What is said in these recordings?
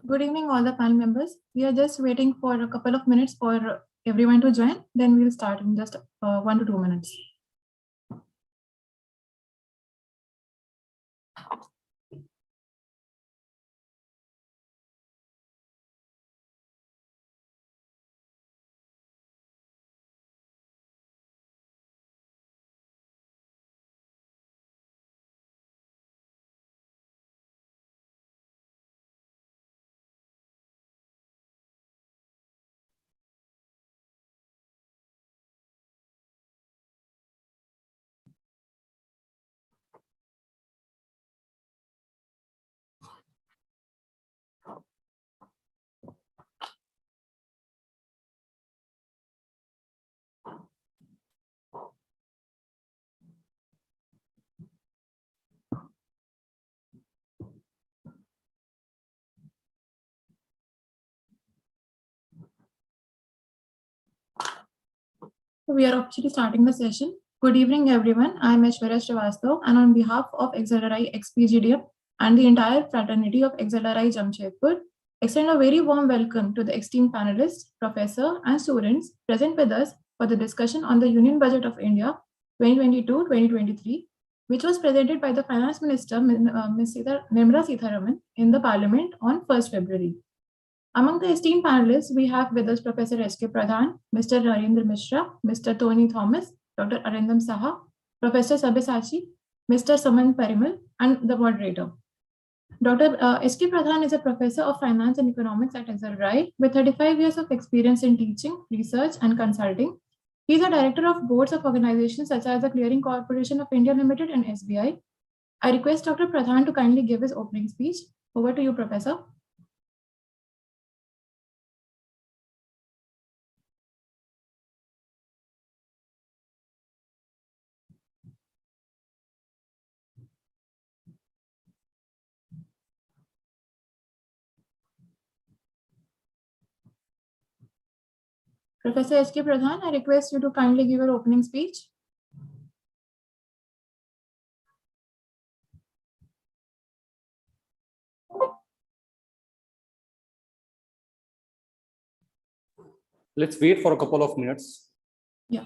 Good evening, all the panel members. We are just waiting for a couple of minutes for everyone to join. Then we'll start in just 1 to 2 minutes. We are officially starting the session. Good evening, everyone. I am Aishwarya Srivastav, and on behalf of XLRI XPGDM and the entire fraternity of XLRI Jamshedpur, extend a very warm welcome to the esteemed panelists, professor, and students present with us for the discussion on the Union Budget of India 2022-2023, which was presented by the Finance Minister, Ms. Nirmala Sitharaman, in the Parliament on 1st February. Among the esteemed panelists, we have with us Professor S.K. Pradhan, Mr. Narendra Mishra, Mr. Tony Thomas, Dr. Arindam Saha, Professor Sabyasachi, Mr. Saman Parimal, and the moderator. Dr. S.K. Pradhan is a professor of finance and economics at XLRI with 35 years of experience in teaching, research, and consulting. He is a director of boards of organizations such as the Clearing Corporation of India Limited and SBI. I request Dr. Pradhan to kindly give his opening speech. Over to you, Professor. Professor S.K. Pradhan, I request you to kindly give your opening speech. Let's wait for a couple of minutes. Yeah.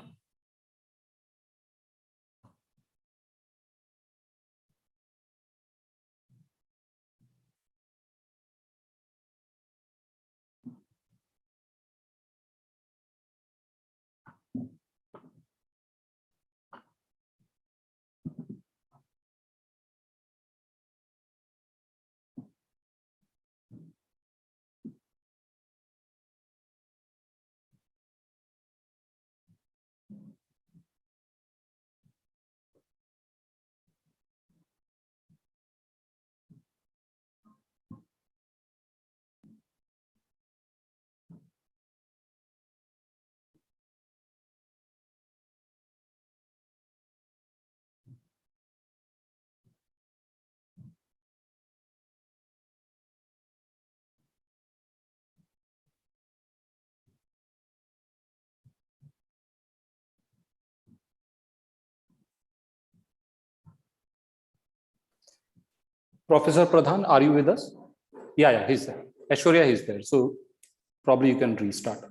Professor Pradhan, are you with us? Yeah, he's there. Aishwarya is there. So probably you can restart.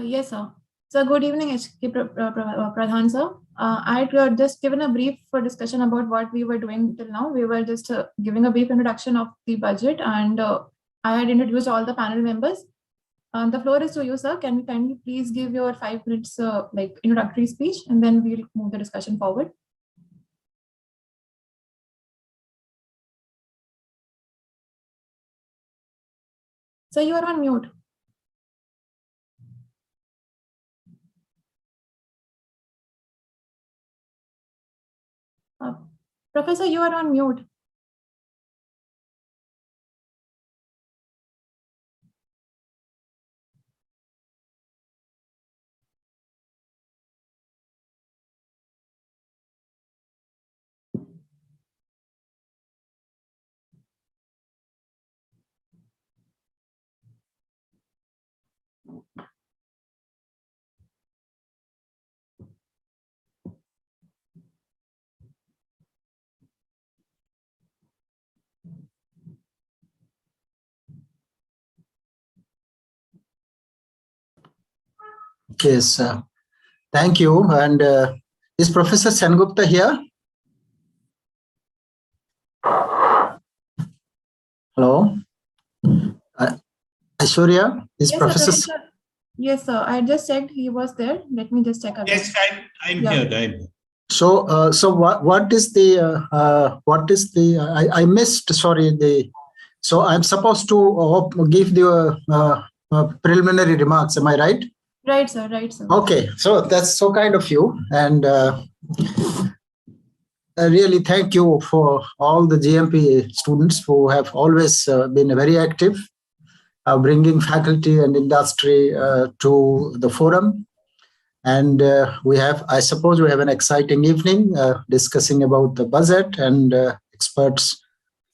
Yes, sir. So good evening, H.K. Pradhan, sir. I had just given a brief discussion about what we were doing till now. We were just giving a brief introduction of the budget, and I had introduced all the panel members. The floor is to you, sir. Can you kindly please give your 5 minutes introductory speech, and then we'll move the discussion forward. Sir, you are on mute. Professor, you are on mute. Yes, thank you. And is Professor Sengupta here? Hello? Aishwarya, is Yes, Professor... sir. Yes, sir. I just checked he was there. Let me just check again. Yes, I'm here. So, what is the I missed, sorry, so I'm supposed to give the preliminary remarks, am I right? Right, sir. Right, sir. Okay, so that's so kind of you. And I really thank you for all the GMP students who have always been very active, bringing faculty and industry to the forum. And I suppose we have an exciting evening discussing about the budget, and experts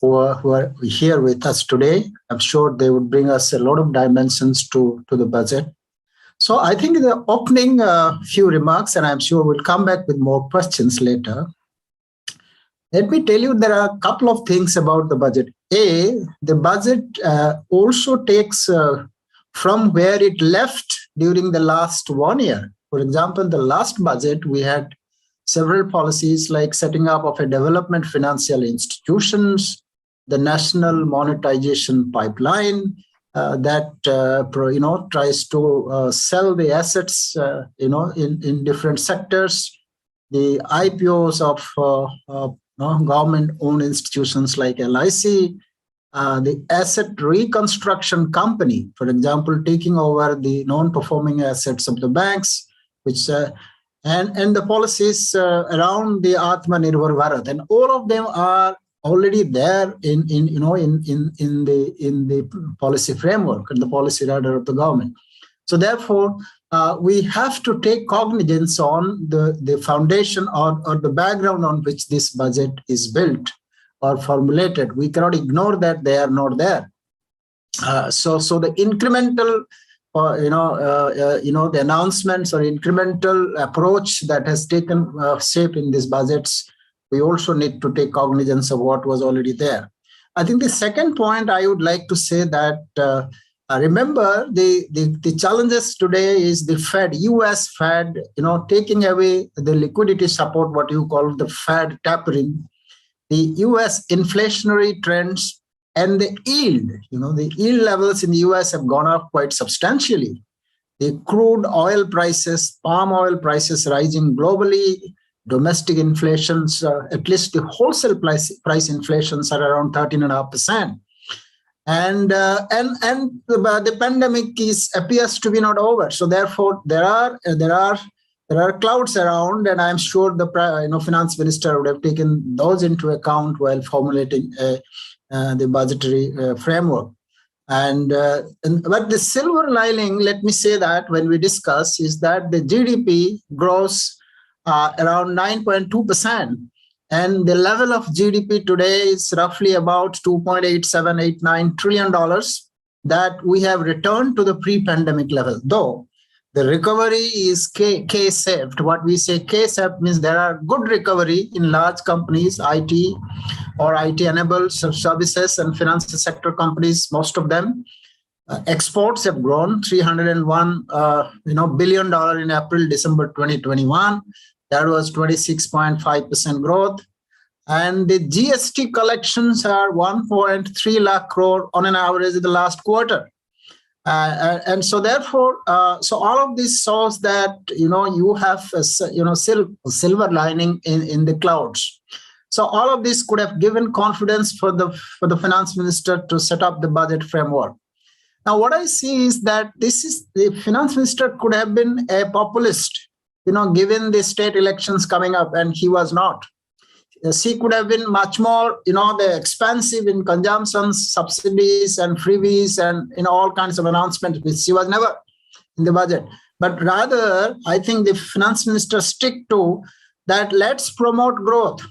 who are here with us today. I'm sure they would bring us a lot of dimensions to the budget. So I think the opening few remarks, and I'm sure we'll come back with more questions later. Let me tell you, there are a couple of things about the budget. The budget also takes from where it left during the last 1 year. For example, the last budget, we had several policies like setting up of a development financial institutions, the national monetization pipeline that tries to sell the assets in different sectors, the IPOs of government-owned institutions like LIC, the asset reconstruction company, for example, taking over the non-performing assets of the banks, which and the policies around the Atmanirbhar Bharat, and all of them are already there in the policy framework and the policy radar of the government. So therefore, we have to take cognizance on the foundation or the background on which this budget is built or formulated. We cannot ignore that they are not there. So the incremental, the announcements or incremental approach that has taken shape in these budgets, we also need to take cognizance of what was already there. I think the second point I would like to say that remember the challenges today is the Fed, US Fed, taking away the liquidity support, what you call the Fed tapering, the US inflationary trends, and the yield. The yield levels in the US have gone up quite substantially. The crude oil prices, palm oil prices rising globally, domestic inflations, at least the wholesale price inflations are around 13.5%. And the pandemic appears to be not over. So therefore, there are clouds around, and I'm sure the finance minister would have taken those into account while formulating the budgetary framework. But the silver lining, let me say that when we discuss, is that the GDP grows around 9.2%. And the level of GDP today is roughly about $2.8789 trillion that we have returned to the pre-pandemic level. Though the recovery is K-shaped. What we say K-shaped means there are good recovery in large companies, IT or IT-enabled services and financial sector companies, most of them. Exports have grown $301 billion in April, December 2021. That was 26.5% growth. And the GST collections are 1.3 lakh crore on an average in the last quarter. And so therefore, so all of this shows that, you have a, silver lining in the clouds. So all of this could have given confidence for the finance minister to set up the budget framework. Now, what I see is that the finance minister could have been a populist, given the state elections coming up, and he was not. She could have been much more, the expansive in consumptions, subsidies and freebies and, all kinds of announcements, which she was never in the budget. But rather, I think the finance minister stick to that, let's promote growth.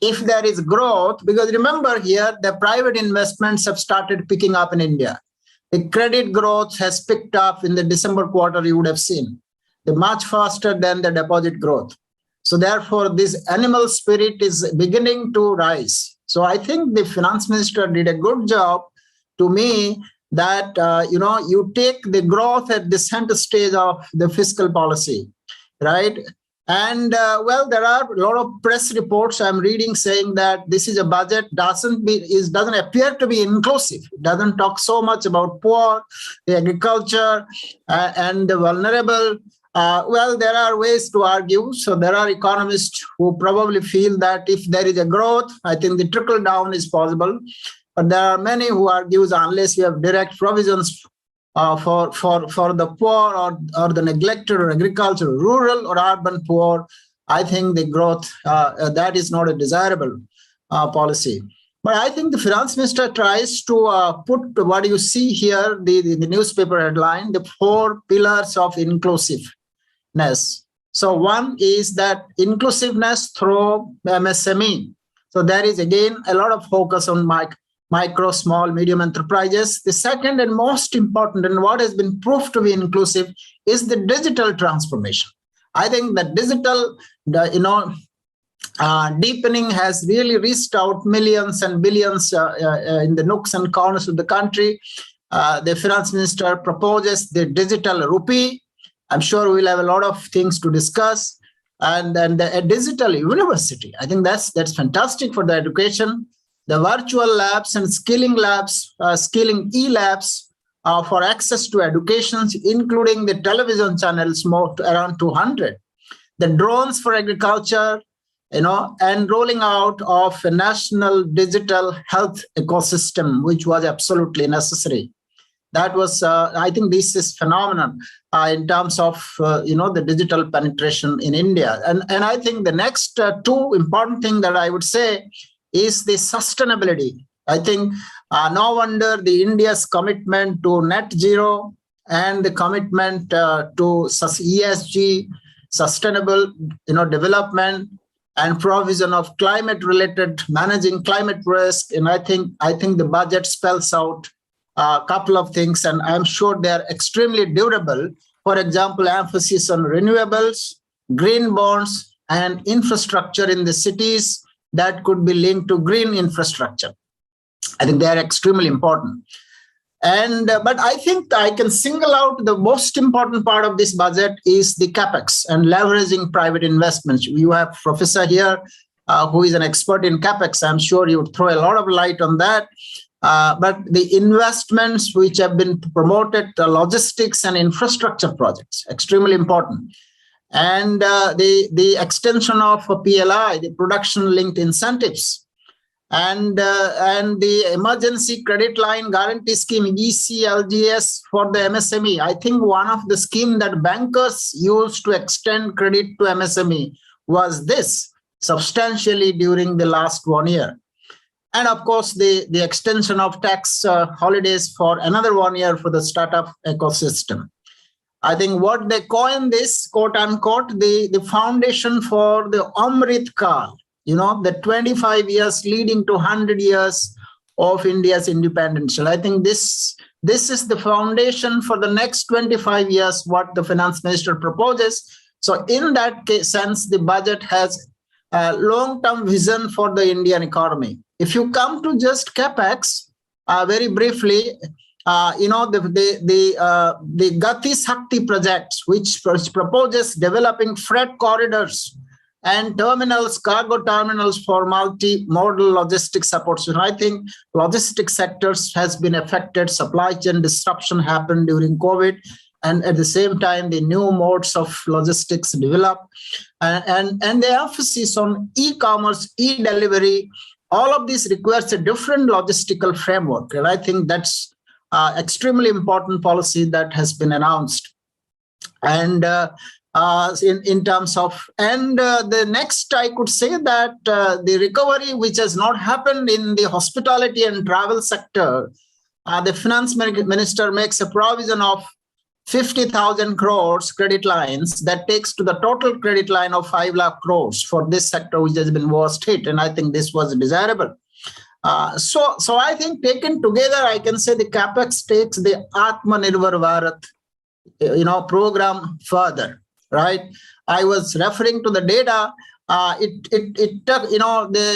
If there is growth, because remember here, the private investments have started picking up in India. The credit growth has picked up in the December quarter, you would have seen. Much faster than the deposit growth. So therefore, this animal spirit is beginning to rise. So I think the finance minister did a good job, to me, that, you take the growth at the center stage of the fiscal policy, right? And there are a lot of press reports I'm reading saying that this is a budget doesn't appear to be inclusive. It doesn't talk so much about poor, the agriculture, and the vulnerable. There are ways to argue. So there are economists who probably feel that if there is a growth, I think the trickle down is possible. But there are many who argue unless you have direct provisions for the poor or the neglected or agricultural, rural or urban poor, I think the growth, that is not a desirable policy. But I think the finance minister tries to put what you see here, the newspaper headline, the 4 pillars of inclusiveness. So one is that inclusiveness through MSME. So there is again a lot of focus on micro, small, medium enterprises. The second and most important, and what has been proved to be inclusive, is the digital transformation. I think that digital, deepening has really reached out millions and billions in the nooks and corners of the country. The finance minister proposes the digital rupee. I'm sure we'll have a lot of things to discuss. And then a digital university. I think that's fantastic for the education. The virtual labs and skilling labs, skilling e-labs for access to education, including the television channels, around 200. The drones for agriculture, and rolling out of a national digital health ecosystem, which was absolutely necessary. That was, I think this is phenomenal in terms of, the digital penetration in India. And I think the next 2 important things that I would say is the sustainability. I think no wonder the India's commitment to net zero and the commitment to ESG, sustainable development and provision of climate-related managing climate risk. And I think the budget spells out a couple of things, and I'm sure they are extremely durable. For example, emphasis on renewables, green bonds, and infrastructure in the cities that could be linked to green infrastructure. I think they are extremely important. And but I think I can single out the most important part of this budget is the capex and leveraging private investments. You have Professor here who is an expert in capex. I'm sure you would throw a lot of light on that. But the investments which have been promoted, logistics and infrastructure projects, extremely important. And the extension of PLI, the production-linked incentives, and the emergency credit line guarantee scheme, ECLGS for the MSME. I think one of the schemes that bankers used to extend credit to MSME was this substantially during the last 1 year. And of course, the extension of tax holidays for another 1 year for the startup ecosystem. I think what they coined this, quote unquote, the foundation for the Amrit Kal, the 25 years leading to 100 years of India's independence. I think this is the foundation for the next 25 years, what the finance minister proposes. So in that sense, the budget has a long-term vision for the Indian economy. If you come to just capex, very briefly, the Gati Shakti projects, which proposes developing freight corridors and terminals, cargo terminals for multi-modal logistics support. So I think logistics sectors has been affected. Supply chain disruption happened during COVID. And at the same time, the new modes of logistics develop. And the emphasis on e-commerce, e-delivery, all of this requires a different logistical framework. And I think that's extremely important policy that has been announced. And in terms of, and the next, I could say that the recovery which has not happened in the hospitality and travel sector, the finance minister makes a provision of 50,000 crores credit lines that takes to the total credit line of 5 lakh crores for this sector, which has been worst hit. And I think this was desirable. So I think taken together, I can say the capex takes the Atmanirbhar Bharat, program further, right? I was referring to the data.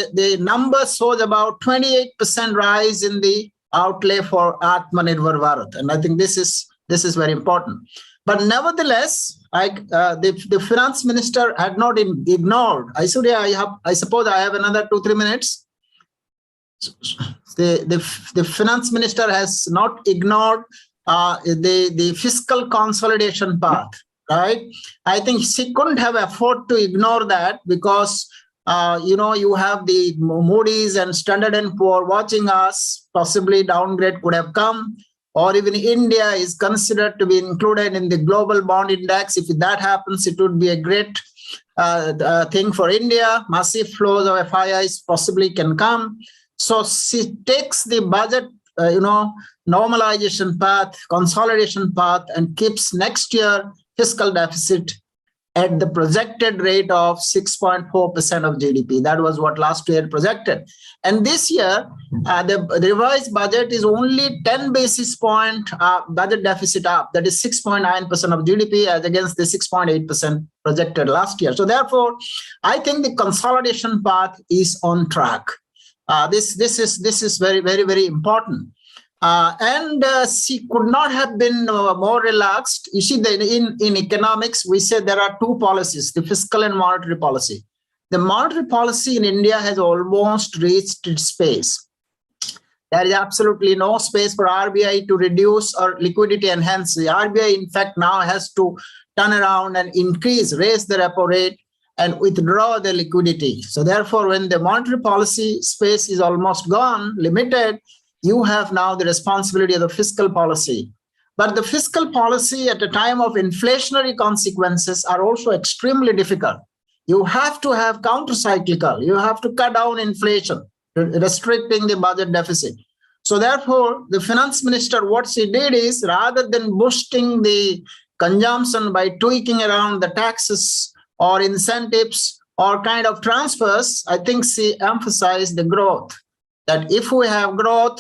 The number shows about 28% rise in the outlay for Atmanirbhar Bharat. And I think this is very important. But nevertheless, the finance minister had not ignored. I suppose I have another 2-3 minutes. The finance minister has not ignored the fiscal consolidation path, right? I think she couldn't have afforded to ignore that because you have the Moody's and Standard & Poor watching us. Possibly downgrade could have come, or even India is considered to be included in the global bond index. If that happens, it would be a great thing for India. Massive flows of FIIs possibly can come. So she takes the budget, normalization path, consolidation path, and keeps next year fiscal deficit at the projected rate of 6.4% of GDP. That was what last year projected. And this year, the revised budget is only 10 basis point budget deficit up. That is 6.9% of GDP as against the 6.8% projected last year. So therefore, I think the consolidation path is on track. This is very, very, very important. And she could not have been more relaxed. You see, in economics, we say there are two policies, the fiscal and monetary policy. The monetary policy in India has almost reached its pace. There is absolutely no space for RBI to reduce or liquidity enhance. The RBI, in fact, now has to turn around and raise the repo rate and withdraw the liquidity. So therefore, when the monetary policy space is almost gone, limited, you have now the responsibility of the fiscal policy. But the fiscal policy at a time of inflationary consequences are also extremely difficult. You have to have counter-cyclical. You have to cut down inflation, restricting the budget deficit. So therefore, the finance minister, what she did is, rather than boosting the consumption by tweaking around the taxes or incentives or kind of transfers, I think she emphasized the growth. That if we have growth,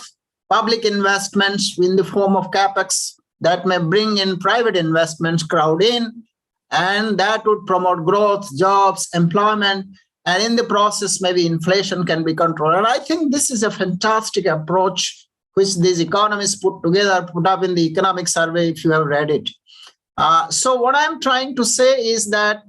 public investments in the form of capex, that may bring in private investments, crowd in, and that would promote growth, jobs, employment, and in the process, maybe inflation can be controlled. And I think this is a fantastic approach which these economists put up in the economic survey, if you have read it. So what I'm trying to say is that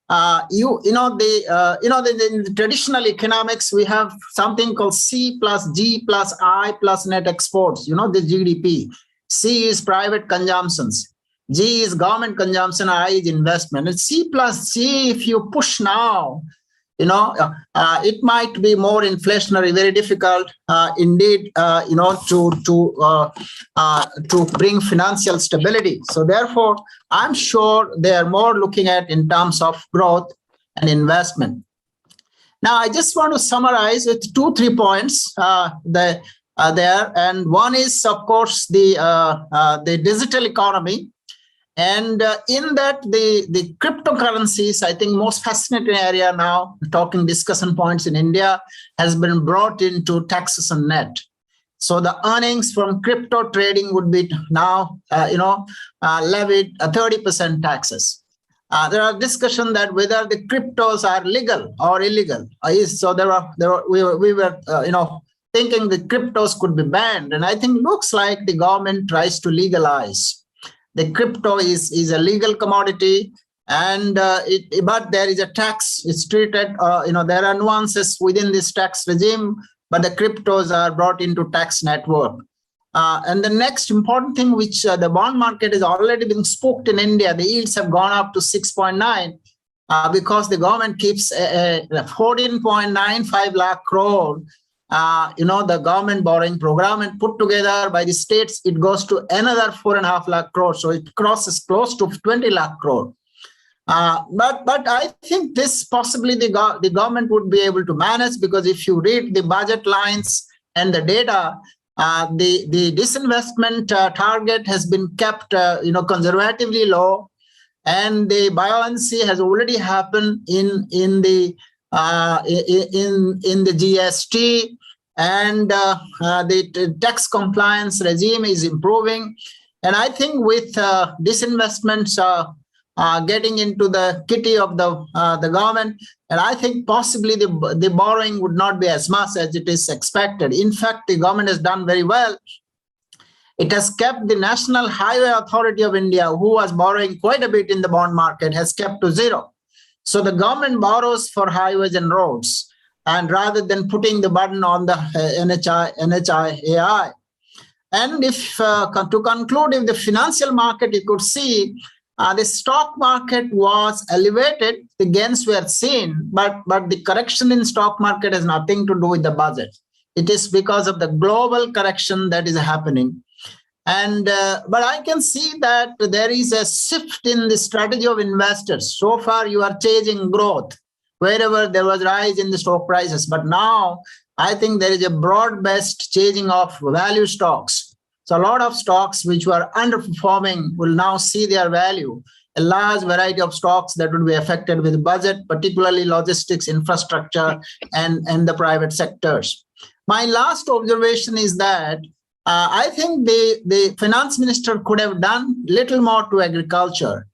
in the traditional economics, we have something called C plus G plus I plus net exports, the GDP. C is private consumptions. G is government consumption, I is investment. And C plus G, if you push now, it might be more inflationary, very difficult indeed, to bring financial stability. So therefore, I'm sure they are more looking at in terms of growth and investment. Now, I just want to summarize with 2-3 points there. And one is, of course, the digital economy. And in that, the cryptocurrencies, I think most fascinating area now, discussion points in India, has been brought into taxation net. So the earnings from crypto trading would be now, levied 30% taxes. There are discussions that whether the cryptos are legal or illegal. So we were thinking the cryptos could be banned, and I think looks like the government tries to legalize. The crypto is a legal commodity, and but there is a tax. It's treated. There are nuances within this tax regime, but the cryptos are brought into tax network. And the next important thing, which the bond market has already been spooked in India, the yields have gone up to 6.9 because the government keeps 14.95 lakh crore. The government borrowing program, and put together by the states, it goes to another 4.5 lakh crore. So it crosses close to 20 lakh crore. But I think this possibly the government would be able to manage, because if you read the budget lines and the data, the disinvestment target has been kept conservatively low, and the buoyancy has already happened in the GST, and the tax compliance regime is improving. And I think with disinvestments getting into the kitty of the government. And I think possibly the borrowing would not be as much as it is expected. In fact, the government has done very well. It has kept the National Highway Authority of India, who was borrowing quite a bit in the bond market, has kept to zero. So the government borrows for highways and roads, and rather than putting the burden on the NHIAI. And if to conclude, if the financial market, you could see the stock market was elevated, the gains were seen, but the correction in stock market has nothing to do with the budget. It is because of the global correction that is happening. And but I can see that there is a shift in the strategy of investors. So far, you are chasing growth wherever there was rise in the stock prices. But now I think there is a broad-based chasing of value stocks. So a lot of stocks which were underperforming will now see their value. A large variety of stocks that will be affected with budget, particularly logistics, infrastructure, and the private sectors. My last observation is that I think the finance minister could have done little more to agriculture.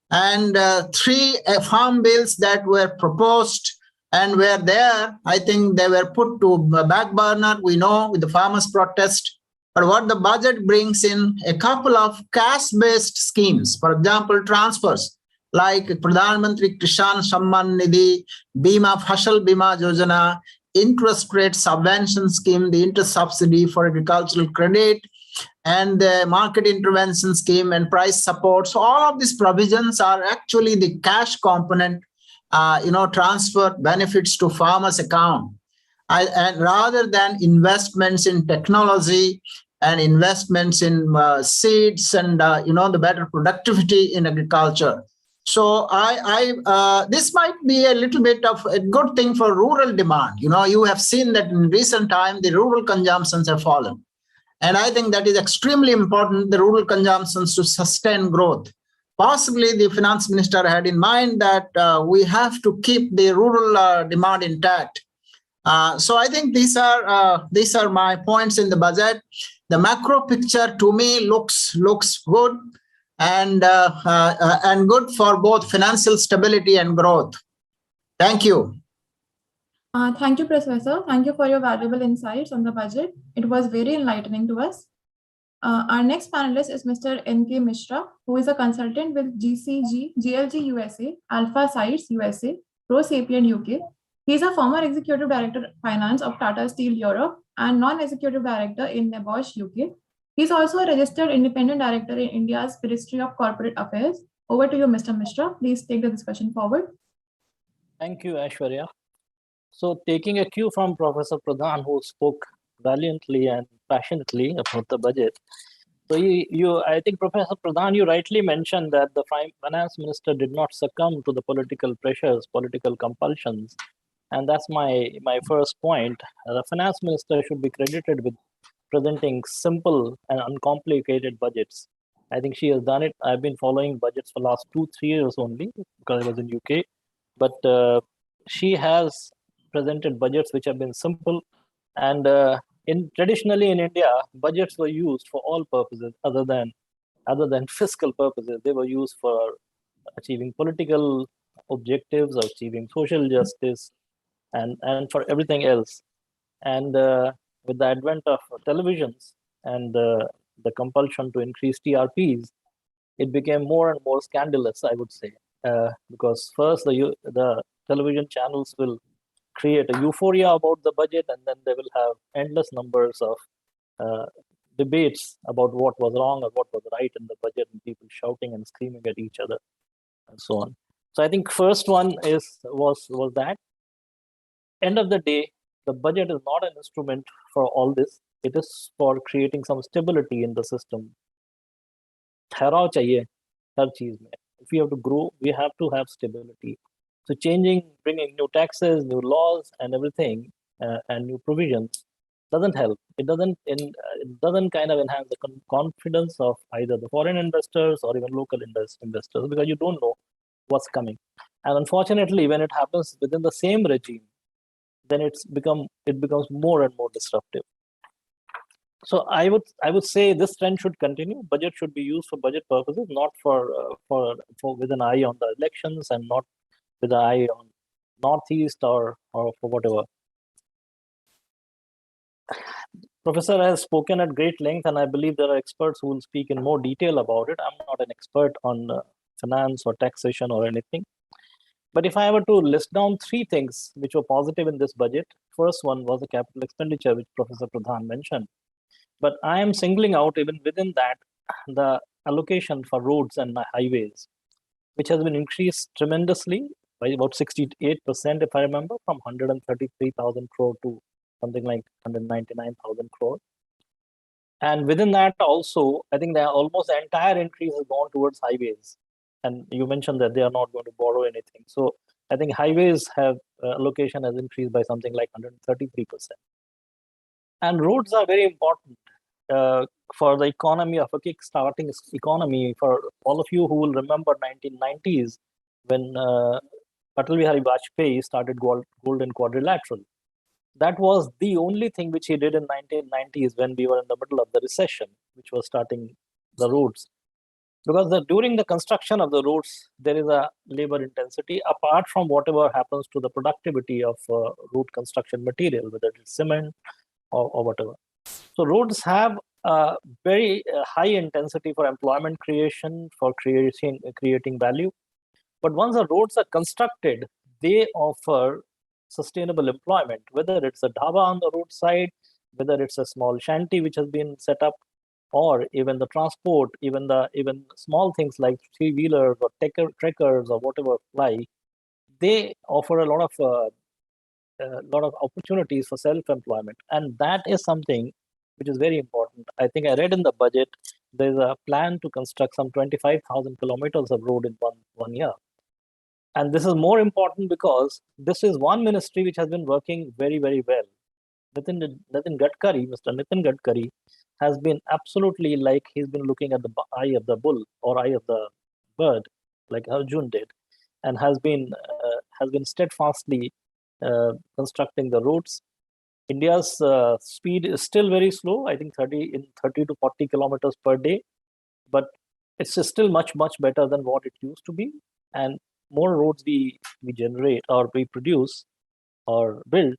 And three farm bills that were proposed and were there, I think they were put to back burner, we know, with the farmers' protest. But what the budget brings in, a couple of cash-based schemes, for example, transfers, like Pradhan Mantri Kishan Samman Nidhi, Bima Fashal Bima Yojana, interest rate subvention scheme, the interest subsidy for agricultural credit, and the market intervention scheme and price support. So all of these provisions are actually the cash component, transfer benefits to farmers' account. And rather than investments in technology and investments in seeds and the better productivity in agriculture. So this might be a little bit of a good thing for rural demand. You have seen that in recent time, the rural consumptions have fallen. And I think that is extremely important, the rural consumptions to sustain growth. Possibly the finance minister had in mind that we have to keep the rural demand intact. So I think these are my points in the budget. The macro picture to me looks good. And good for both financial stability and growth. Thank you. Thank you, Professor. Thank you for your valuable insights on the budget. It was very enlightening to us. Our next panelist is Mr. N.K. Mishra, who is a consultant with GLG USA, Alpha Sites USA, ProSapient UK. He is a former Executive Director of Finance of Tata Steel Europe and Non-Executive Director in Bosch UK. He is also a registered independent director in India's Ministry of Corporate Affairs. Over to you, Mr. Mishra. Please take the discussion forward. Thank you, Aishwarya. So taking a cue from Professor Pradhan, who spoke valiantly and passionately about the budget. So I think Professor Pradhan, you rightly mentioned that the finance minister did not succumb to the political pressures, political compulsions. And that's my first point. The finance minister should be credited with presenting simple and uncomplicated budgets. I think she has done it. I've been following budgets for the last 2-3 years only because I was in UK. But she has presented budgets which have been simple. And traditionally in India, budgets were used for all purposes other than fiscal purposes. They were used for achieving political objectives, achieving social justice, and for everything else. And with the advent of televisions and the compulsion to increase TRPs, it became more and more scandalous, I would say, because first the television channels will create a euphoria about the budget, and then they will have endless numbers of debates about what was wrong or what was right in the budget, and people shouting and screaming at each other, and so on. So I think first one was that. End of the day, the budget is not an instrument for all this. It is for creating some stability in the system. ठहराव चाहिए हर चीज में. If we have to grow, we have to have stability. So bringing new taxes, new laws, and everything, and new provisions doesn't help. It doesn't kind of enhance the confidence of either the foreign investors or even local investors, because you don't know what's coming. And unfortunately, when it happens within the same regime, then it becomes more and more disruptive. So I would say this trend should continue. Budget should be used for budget purposes, not for with an eye on the elections and not with an eye on Northeast or for whatever. Professor has spoken at great length, and I believe there are experts who will speak in more detail about it. I'm not an expert on finance or taxation or anything. But if I were to list down three things which were positive in this budget, first one was the capital expenditure, which Professor Pradhan mentioned. But I am singling out, even within that, the allocation for roads and highways, which has been increased tremendously by about 68%, if I remember, from 133,000 crore to something like 199,000 crore. And within that also, I think that almost the entire increase has gone towards highways. And you mentioned that they are not going to borrow anything. So I think highways have allocation has increased by something like 133%. And roads are very important for the economy, of a kick-starting economy. For all of you who will remember 1990s, when Atal Bihari Vajpayee started Golden Quadrilateral. That was the only thing which he did in 1990s when we were in the middle of the recession, which was starting the roads. Because during the construction of the roads, there is a labor intensity, apart from whatever happens to the productivity of road construction material, whether it's cement or whatever. So roads have a very high intensity for employment creation, for creating value. But once the roads are constructed, they offer sustainable employment, whether it's a dhaba on the roadside, whether it's a small shanty which has been set up, or even the transport, even small things like three-wheelers or trekkers or whatever fly, they offer a lot of opportunities for self-employment, and that is something which is very important. I think I read in the budget there's a plan to construct some 25,000 kilometers of road in one year. And this is more important because this is one ministry which has been working very, very well. Mr. Nitin Gadkari has been absolutely like he's been looking at the eye of the bull or eye of the bird, like Arjun did, and has been steadfastly constructing the roads. India's speed is still very slow. I think 30 to 40 kilometers per day, but it's still much better than what it used to be. And more roads we generate or we produce or build,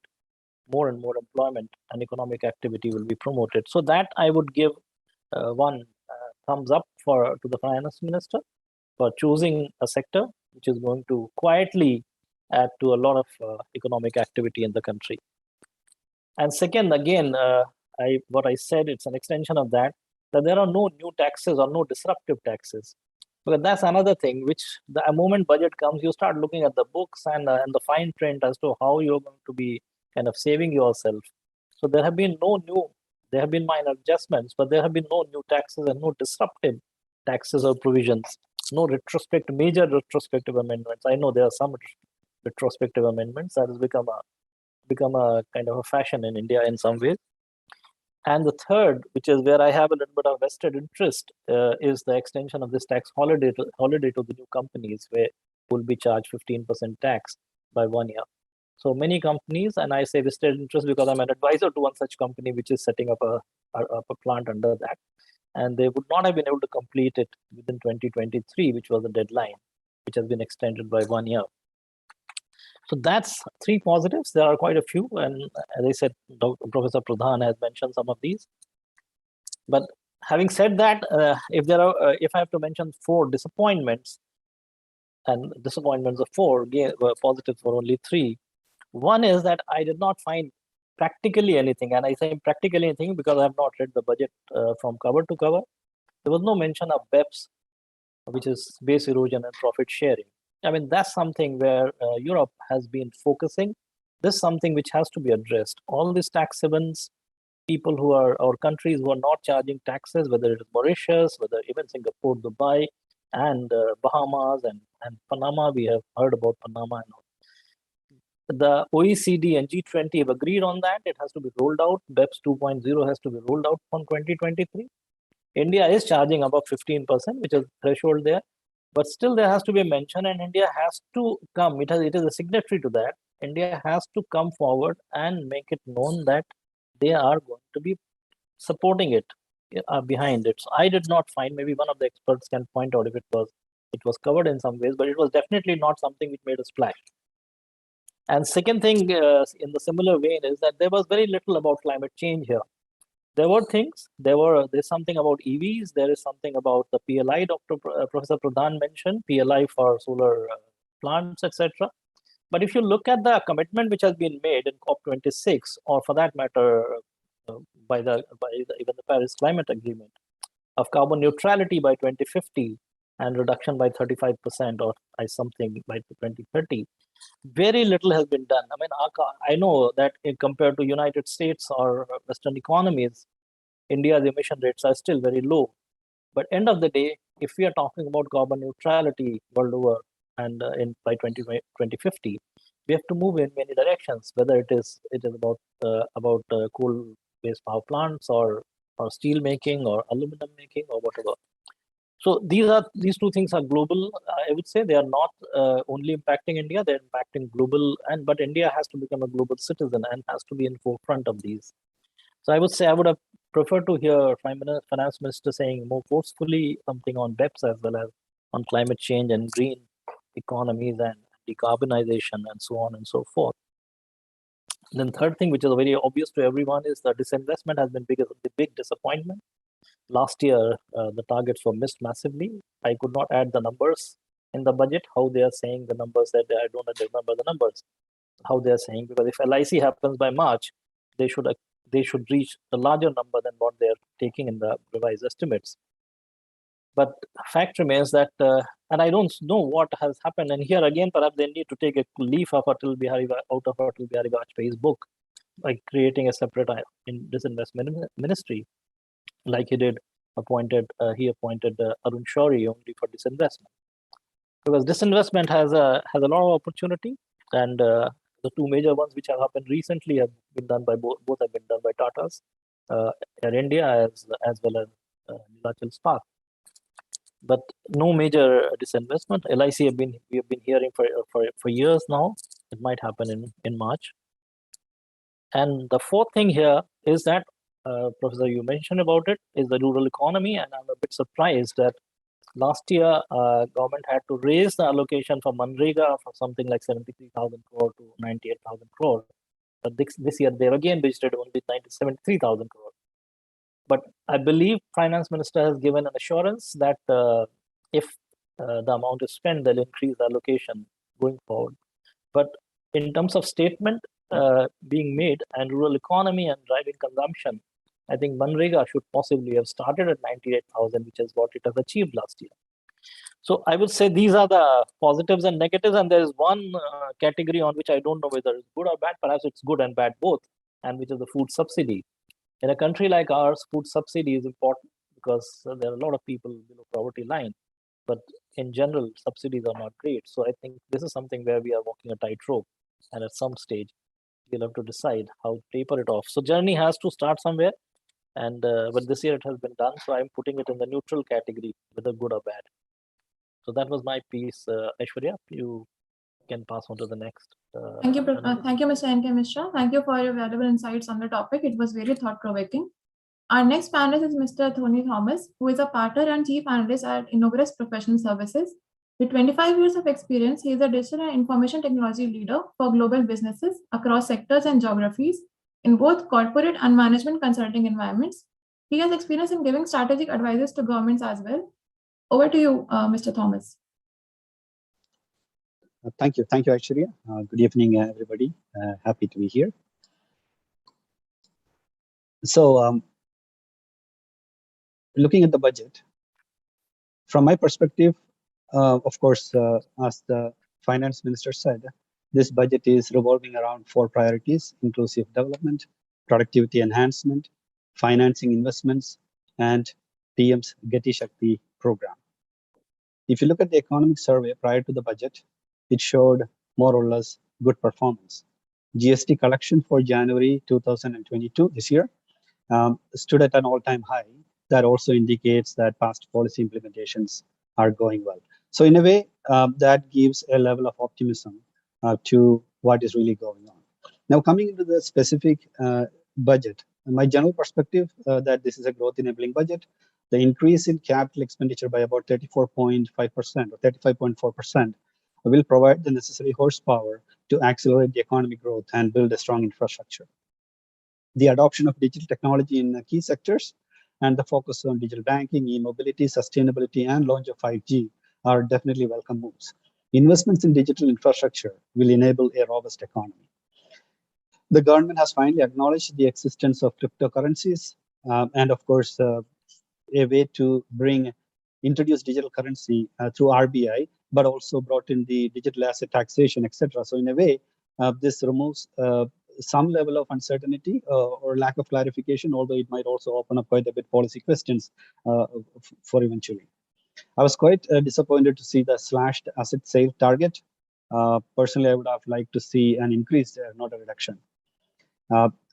more and more employment and economic activity will be promoted. So that I would give one thumbs up to the finance minister for choosing a sector which is going to quietly add to a lot of economic activity in the country. And second, again, what I said, it's an extension of that there are no new taxes or no disruptive taxes. Because that's another thing, which the moment budget comes, you start looking at the books and the fine print as to how you're going to be kind of saving yourself. So there have been minor adjustments, but there have been no new taxes and no disruptive taxes or provisions, no major retrospective amendments. I know there are some retrospective amendments that has become a kind of a fashion in India in some ways. And the third, which is where I have a little bit of vested interest, is the extension of this tax holiday to the new companies, where will be charged 15% tax by 1 year. So many companies, and I say vested interest because I'm an advisor to one such company which is setting up a plant under that, and they would not have been able to complete it within 2023, which was the deadline, which has been extended by 1 year. So that's three positives. There are quite a few, and as I said, Professor Pradhan has mentioned some of these. But having said that, if I have to mention four disappointments, and disappointments of four, positives were only three. One is that I did not find practically anything, and I say practically anything because I have not read the budget from cover to cover. There was no mention of BEPS, which is base erosion and profit sharing. I mean, that's something where Europe has been focusing. This is something which has to be addressed. All these tax havens, people who are, or countries who are not charging taxes, whether it is Mauritius, whether even Singapore, Dubai, and Bahamas and Panama, we have heard about Panama and all. The OECD and G20 have agreed on that. It has to be rolled out. BEPS 2.0 has to be rolled out from 2023. India is charging above 15%, which is threshold there. But still there has to be a mention, and India has to come. It is a signatory to that. India has to come forward and make it known that they are going to be supporting it behind it. So I did not find, maybe one of the experts can point out if it was covered in some ways, but it was definitely not something which made a splash. And second thing, in the similar vein, is that there was very little about climate change here. There were things. There's something about EVs. There is something about the PLI. Professor Pradhan mentioned PLI for solar plants, etc. But if you look at the commitment which has been made in COP26, or for that matter, by even the Paris Climate Agreement, of carbon neutrality by 2050 and reduction by 35% or something by 2030, very little has been done. I mean, I know that compared to United States or Western economies, India's emission rates are still very low. But end of the day, if we are talking about carbon neutrality world over and by 2050, we have to move in many directions. Whether it is about coal-based power plants or steel making or aluminum making or whatever. So these two things are global. I would say they are not only impacting India; they're impacting global. But India has to become a global citizen and has to be in forefront of these. So I would say I would have preferred to hear Finance Minister saying more forcefully something on BEPS as well as on climate change and green economies and decarbonization and so on and so forth. And then third thing, which is very obvious to everyone, is that disinvestment has been the big disappointment. Last year, the targets were missed massively. I could not add the numbers in the budget, how they are saying the numbers that I don't remember the numbers, how they are saying, because if LIC happens by March, they should reach a larger number than what they're taking in the revised estimates. But fact remains that, and I don't know what has happened. And here again, perhaps they need to take a leaf of Atal Bihari Vajpayee's book by creating a separate disinvestment ministry, like he did. He appointed Arun Shourie only for disinvestment, because disinvestment has a lot of opportunity, and the two major ones which have happened recently have been done by both have been done by Tata's, Air India as well as Neelachal Spark. But no major disinvestment. LIC we have been hearing for years now. It might happen in March. And the fourth thing here is that, Professor, you mentioned about it, is the rural economy, and I'm a bit surprised that last year government had to raise the allocation for Manrega from something like 73,000 crore to 98,000 crore. But this year they've again budgeted only 73,000 crore. But I believe Finance Minister has given an assurance that if the amount is spent, they'll increase the allocation going forward. But in terms of statement being made and rural economy and driving consumption, I think Manrega should possibly have started at 98,000, which is what it has achieved last year. So I would say these are the positives and negatives, and there is one category on which I don't know whether it's good or bad. Perhaps it's good and bad both, and which is the food subsidy. In a country like ours, food subsidy is important because there are a lot of people below poverty line. But in general, subsidies are not great. So I think this is something where we are walking a tightrope, and at some stage, we'll have to decide how to taper it off. So journey has to start somewhere, and but this year it has been done. So I'm putting it in the neutral category, whether good or bad. So that was my piece, Aishwarya. You can pass on to the next. Thank you, Mr. N.K. Mishra. Thank you for your valuable insights on the topic. It was very thought-provoking. Our next panelist is Mr. Tony Thomas, who is a partner and chief analyst at Innovatus Professional Services. With 25 years of experience, he is a digital and information technology leader for global businesses across sectors and geographies in both corporate and management consulting environments. He has experience in giving strategic advices to governments as well. Over to you, Mr. Thomas. Thank you, Aishwarya. Good evening, everybody. Happy to be here. So, looking at the budget, from my perspective, of course, as the finance minister said, this budget is revolving around 4 priorities: inclusive development, productivity enhancement, financing investments, and TM's Gati Shakti program. If you look at the economic survey prior to the budget, it showed more or less good performance. GST collection for January 2022, this year, stood at an all-time high. That also indicates that past policy implementations are going well. So in a way, that gives a level of optimism to what is really going on. Now, coming into the specific budget, My general perspective that this is a growth enabling budget. The increase in capital expenditure by about 34.5% or 35.4% will provide the necessary horsepower to accelerate the economic growth and build a strong infrastructure. The adoption of digital technology in key sectors and the focus on digital banking, e-mobility, sustainability, and launch of 5G are definitely welcome moves. Investments in digital infrastructure will enable a robust economy. The government has finally acknowledged the existence of cryptocurrencies and, of course, a way to introduce digital currency through RBI, but also brought in the digital asset taxation, etc. So in a way, this removes some level of uncertainty or lack of clarification, although it might also open up quite a bit policy questions for eventually. I was quite disappointed to see the slashed asset sale target. Personally, I would have liked to see an increase there, not a reduction.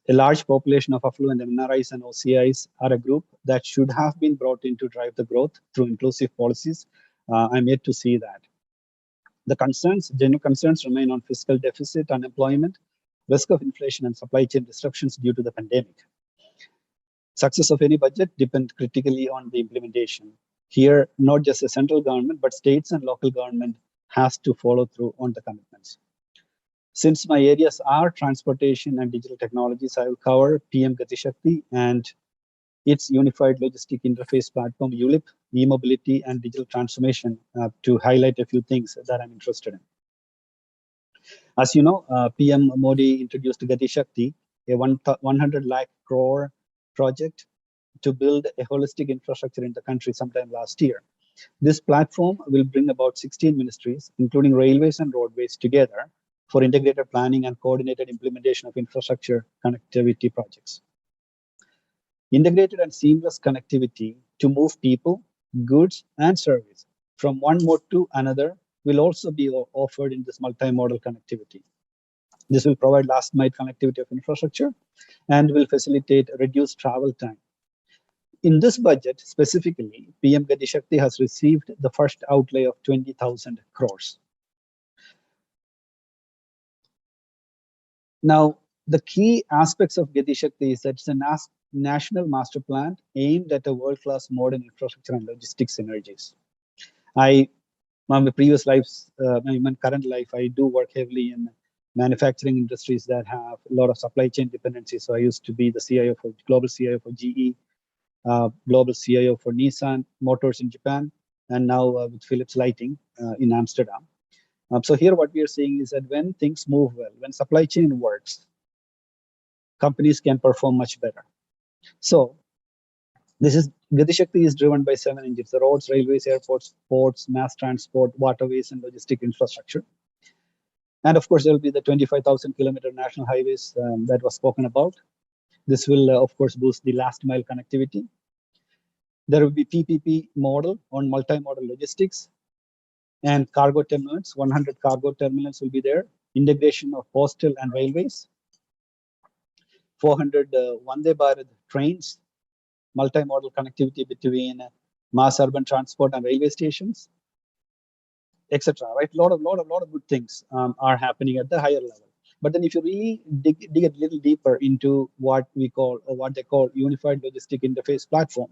A large population of affluent NRIs and OCIs are a group that should have been brought in to drive the growth through inclusive policies. I'm yet to see that. The genuine concerns remain on fiscal deficit, unemployment, risk of inflation, and supply chain disruptions due to the pandemic. Success of any budget depends critically on the implementation. Here, not just the central government, but states and local government has to follow through on the commitments. Since my areas are transportation and digital technologies, I will cover PM Gati Shakti and its unified logistic interface platform, ULIP, e-mobility, and digital transformation to highlight a few things that I'm interested in. As you know, PM Modi introduced Gati Shakti, a 100 lakh crore project to build a holistic infrastructure in the country sometime last year. This platform will bring about 16 ministries, including railways and roadways, together for integrated planning and coordinated implementation of infrastructure connectivity projects. Integrated and seamless connectivity to move people, goods, and service from one mode to another will also be offered in this multimodal connectivity. This will provide last mile connectivity of infrastructure and will facilitate reduced travel time. In this budget specifically, PM Gati Shakti has received the first outlay of 20,000 crores. Now, the key aspects of Gati Shakti is that it's a national master plan aimed at a world-class modern infrastructure and logistics synergies. My previous lives, my current life, I do work heavily in manufacturing industries that have a lot of supply chain dependencies. So I used to be the CIO for global CIO for GE, global CIO for Nissan Motors in Japan, and now with Philips Lighting in Amsterdam. So here what we are seeing is that when things move well, when supply chain works, companies can perform much better. So Gati Shakti is driven by 7 engines: the roads, railways, airports, ports, mass transport, waterways, and logistic infrastructure. And of course, there will be the 25,000 kilometer national highways that was spoken about. This will, of course, boost the last mile connectivity. There will be PPP model on multimodal logistics and cargo terminals. 100 cargo terminals will be there. Integration of postal and railways. 400 Vande Bharat trains. Multimodal connectivity between mass urban transport and railway stations, etc. Right, a lot of good things are happening at the higher level. But then, if you really dig a little deeper into what they call unified logistic interface platform,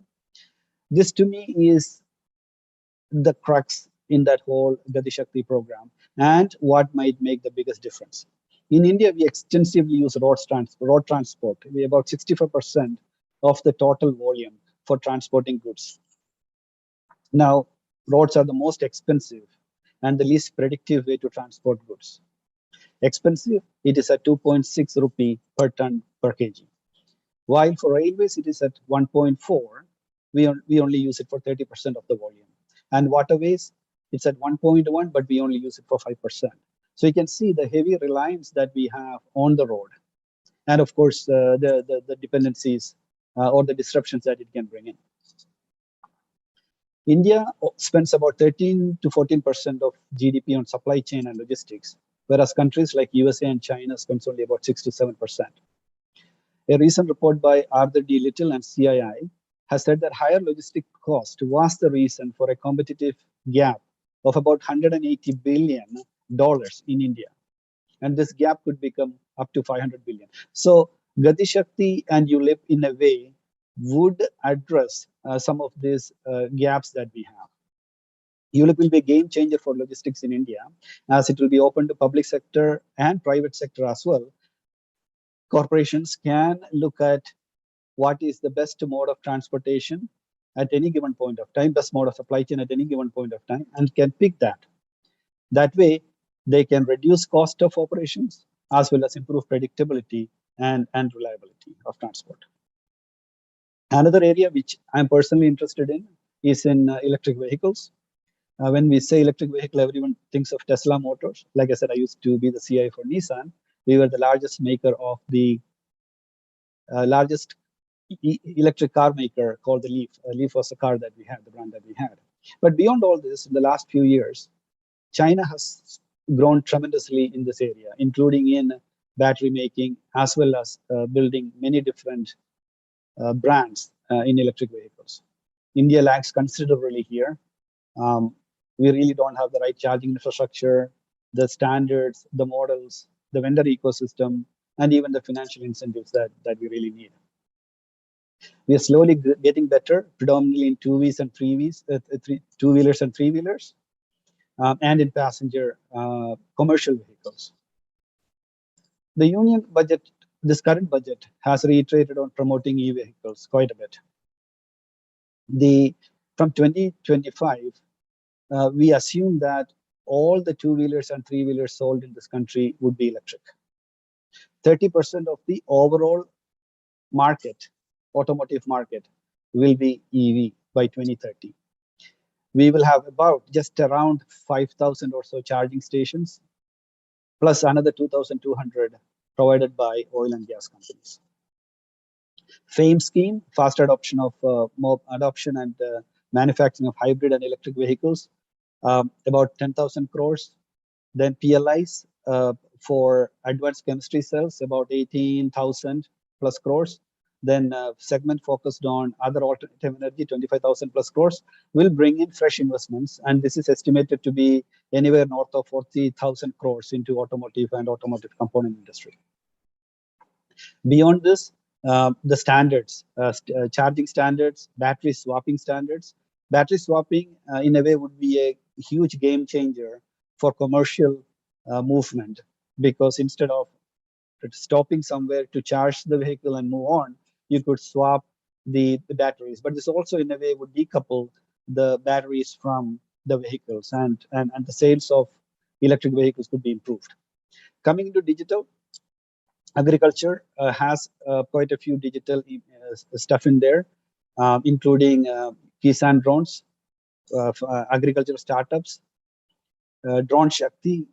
this to me is the crux in that whole Gati Shakti program and what might make the biggest difference. In India, we extensively use road transport. We about 65% of the total volume for transporting goods. Now, roads are the most expensive and the least predictive way to transport goods. Expensive, it is at 2.6 rupee per ton per kg. While for railways, it is at 1.4. We only use it for 30% of the volume. And waterways, it's at 1.1, but we only use it for 5%. So you can see the heavy reliance that we have on the road. And of course, the dependencies or the disruptions that it can bring in. India spends about 13 to 14% of GDP on supply chain and logistics, whereas countries like USA and China spends only about 6 to 7%. A recent report by Arthur D. Little and CII has said that higher logistic cost was the reason for a competitive gap of about $180 billion in India. And this gap could become up to $500 billion. So Gati Shakti and ULIP in a way would address some of these gaps that we have. ULIP will be a game changer for logistics in India, as it will be open to public sector and private sector as well. Corporations can look at what is the best mode of transportation at any given point of time, best mode of supply chain at any given point of time, and can pick that. That way, they can reduce cost of operations as well as improve predictability and reliability of transport. Another area which I'm personally interested in is in electric vehicles. When we say electric vehicle, everyone thinks of Tesla Motors. Like I said, I used to be the CI for Nissan. We were the largest maker of the largest electric car maker called the Leaf. Leaf was the car that we had, the brand that we had. But beyond all this, in the last few years, China has grown tremendously in this area, including in battery making, as well as building many different brands in electric vehicles. India lags considerably here. We really don't have the right charging infrastructure, the standards, the models, the vendor ecosystem, and even the financial incentives that we really need. We are slowly getting better, predominantly in two-wheelers and three-wheelers, and in passenger commercial vehicles. The union budget, this current budget, has reiterated on promoting e-vehicles quite a bit. From 2025, we assume that all the two-wheelers and three-wheelers sold in this country would be electric. 30% of the overall market, automotive market, will be EV by 2030. We will have about just around 5,000 or so charging stations, plus another 2,200 provided by oil and gas companies. FAME scheme, fast adoption of more adoption and manufacturing of hybrid and electric vehicles, about 10,000 crores. Then PLIs for advanced chemistry cells, about 18,000 plus crores. Then segment focused on other alternative energy, 25,000 plus crores, will bring in fresh investments. And this is estimated to be anywhere north of 40,000 crores into automotive and automotive component industry. Beyond this, the standards, charging standards, battery swapping standards. Battery swapping, in a way, would be a huge game changer for commercial movement, because instead of stopping somewhere to charge the vehicle and move on, you could swap the batteries. But this also, in a way, would decouple the batteries from the vehicles, and the sales of electric vehicles could be improved. Coming into digital, agriculture has quite a few digital stuff in there, including Kisan drones, agricultural startups, Drone Shakti.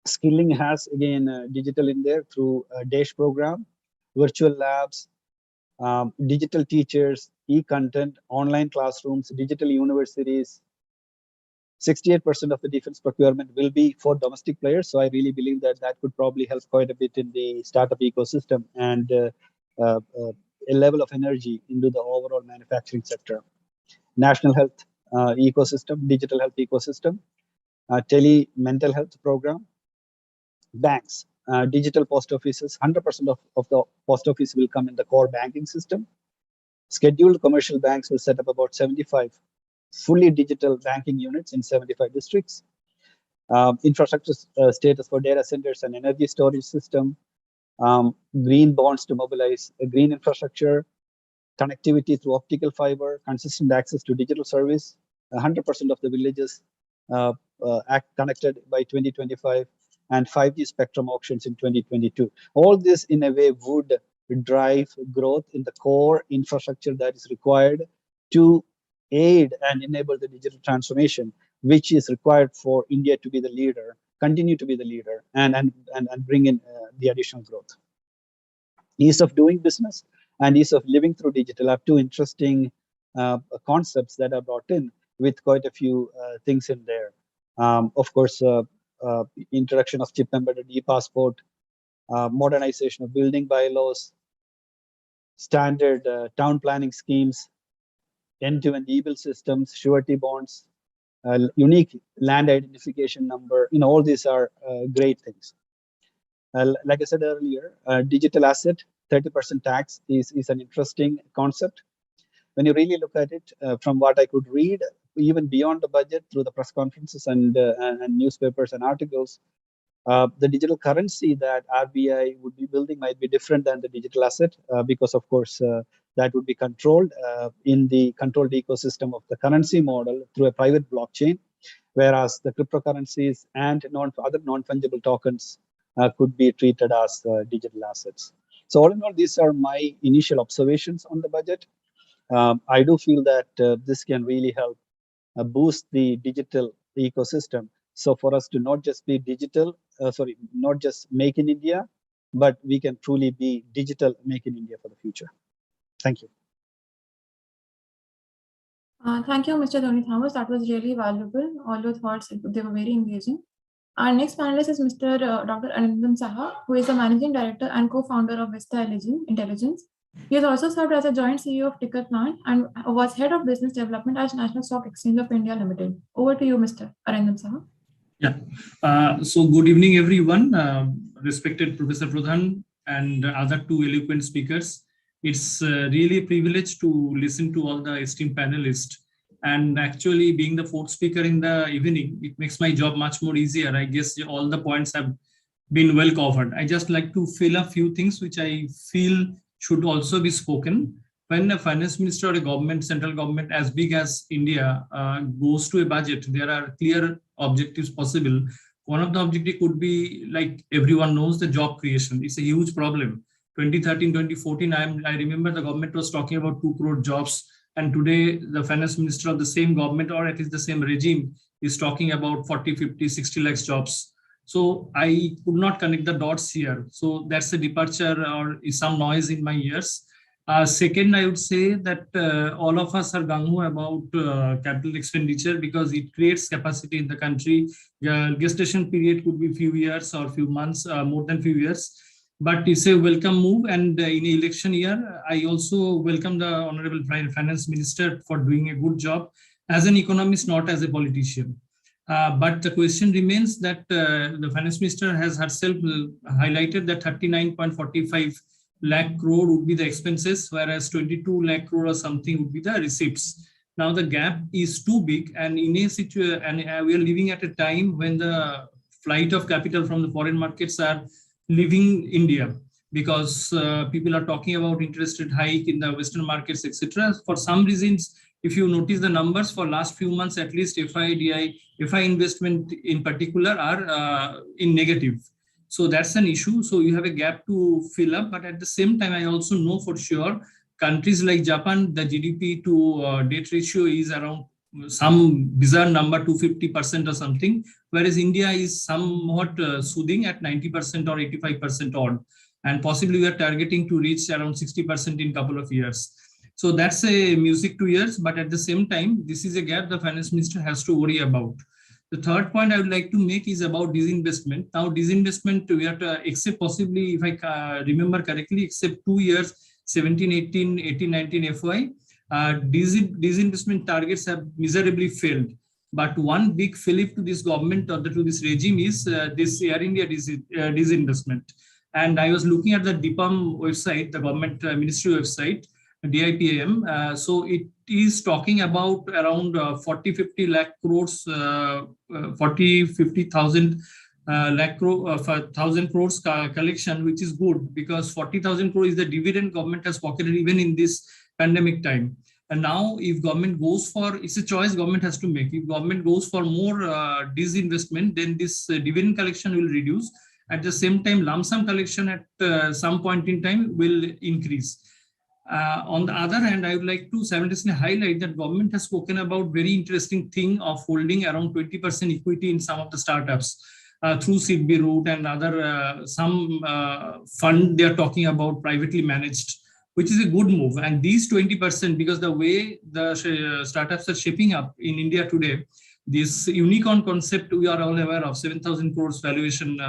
Skilling has, again, digital in there through a DASH program, virtual labs, digital teachers, e-content, online classrooms, digital universities. 68% of the defense procurement will be for domestic players. So I really believe that that could probably help quite a bit in the startup ecosystem and a level of energy into the overall manufacturing sector. National health ecosystem, digital health ecosystem, mental health program, banks, digital post offices. 100% of the post office will come in the core banking system. Scheduled commercial banks will set up about 75 fully digital banking units in 75 districts. Infrastructure status for data centers and energy storage system. Green bonds to mobilize a green infrastructure. Connectivity through optical fiber. Consistent access to digital service. 100% of the villages connected by 2025. And 5G spectrum auctions in 2022. All this, in a way, would drive growth in the core infrastructure that is required to aid and enable the digital transformation, which is required for India to be the leader, continue to be the leader, and bring in the additional growth. Ease of doing business and ease of living through digital are two interesting concepts that are brought in with quite a few things in there. Of course, introduction of chip-embedded e-passport, modernization of building bylaws, standard town planning schemes, end-to-end e-bill systems, surety bonds, unique land identification number. All these are great things. Like I said earlier, digital asset, 30% tax is an interesting concept. When you really look at it, from what I could read, even beyond the budget through the press conferences and newspapers and articles, the digital currency that RBI would be building might be different than the digital asset because, of course, that would be controlled in the controlled ecosystem of the currency model through a private blockchain, whereas the cryptocurrencies and other non-fungible tokens could be treated as digital assets. So all in all, these are my initial observations on the budget. I do feel that this can really help boost the digital ecosystem. So for us to not just be digital, not just make in India, but we can truly be digital make in India for the future. Thank you. Thank you, Mr. Tony Thomas. That was really valuable. All your thoughts, they were very engaging. Our next panelist is Mr. Dr. Anandam Saha, who is the Managing Director and co-founder of Vista Intelligence. He has also served as a joint CEO of Ticker Plant and was Head of Business Development at National Stock Exchange of India Limited. Over to you, Mr. Anandam Saha. Yeah. So good evening, everyone. Respected Professor Pradhan and other two eloquent speakers. It's really a privilege to listen to all the esteemed panelists. And actually being the fourth speaker in the evening, it makes my job much more easier. I guess all the points have been well covered. I just like to fill a few things which I feel should also be spoken. When a finance minister or a government, central government as big as India goes to a budget, there are clear objectives possible. One of the objectives could be, like everyone knows, the job creation. It's a huge problem. 2013, 2014, I remember the government was talking about 2 crore jobs. And today the finance minister of the same government, or at least the same regime, is talking about 40, 50, 60 lakhs jobs. So I could not connect the dots here. So that's a departure or some noise in my ears. Second, I would say that all of us are gung-ho about capital expenditure because it creates capacity in the country. Gestation period could be few years or few months, more than few years. But it's a welcome move, and in election year, I also welcome the Honorable Finance Minister for doing a good job as an economist, not as a politician. But the question remains that the Finance Minister has herself highlighted that 39.45 lakh crore would be the expenses, whereas 22 lakh crore or something would be the receipts. Now the gap is too big, and in a situation, and we are living at a time when the flight of capital from the foreign markets are leaving India because people are talking about interest rate hike in the Western markets, etc. For some reasons, if you notice the numbers for last few months, at least FI investment in particular are in negative. So that's an issue. So you have a gap to fill up. But at the same time, I also know for sure countries like Japan, the GDP to debt ratio is around some bizarre number, 250% or something, whereas India is somewhat soothing at 90% or 85% odd, and possibly we are targeting to reach around 60% in a couple of years. So that's a music to ears, but at the same time, this is a gap the finance minister has to worry about. The third point I would like to make is about disinvestment. Now, disinvestment, we have to accept possibly, if I remember correctly, except 2 years, 17, 18, 18, 19 FY, disinvestment targets have miserably failed. But one big fillip to this government or to this regime is this Air India disinvestment. And I was looking at the DIPAM website, the government ministry website, DIPAM. So it is talking about around 40-50 lakh crores, 40-50,000 lakh crore, 1,000 crores collection, which is good because 40,000 crore is the dividend government has pocketed even in this pandemic time. And now if government goes for, it's a choice government has to make. If government goes for more disinvestment, then this dividend collection will reduce. At the same time, lump sum collection at some point in time will increase. On the other hand, I would like to simultaneously highlight that government has spoken about very interesting thing of holding around 20% equity in some of the startups through SIDBI route and other some fund they are talking about privately managed, which is a good move. And these 20%, because the way the startups are shaping up in India today, this unicorn concept we are all aware of, 7,000 crores valuation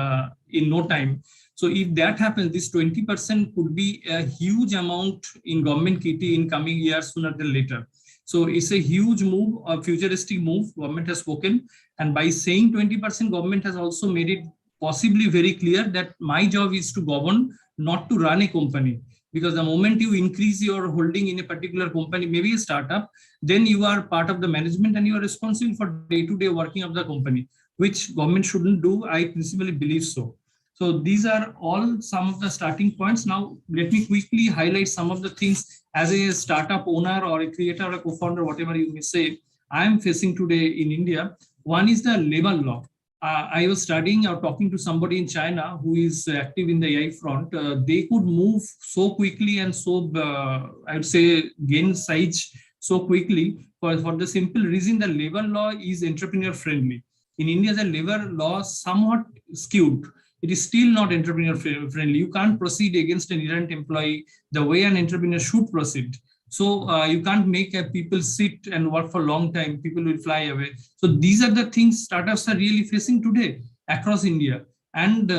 in no time. So if that happens, this 20% could be a huge amount in government kitty in coming years sooner than later. So it's a huge move, a futuristic move, government has spoken. And by saying 20%, government has also made it possibly very clear that my job is to govern, not to run a company. Because the moment you increase your holding in a particular company, maybe a startup, then you are part of the management and you are responsible for day-to-day working of the company, which government shouldn't do. I principally believe so. So these are all some of the starting points. Now, let me quickly highlight some of the things as a startup owner or a creator or a co-founder, whatever you may say, I am facing today in India. One is the labor law. I was studying or talking to somebody in China who is active in the AI front. They could move so quickly and so, I would say, gain size so quickly for the simple reason that labor law is entrepreneur friendly. In India, the labor law is somewhat skewed. It is still not entrepreneur friendly. You can't proceed against an errant employee the way an entrepreneur should proceed. So you can't make people sit and work for a long time. People will fly away. So these are the things startups are really facing today across India. And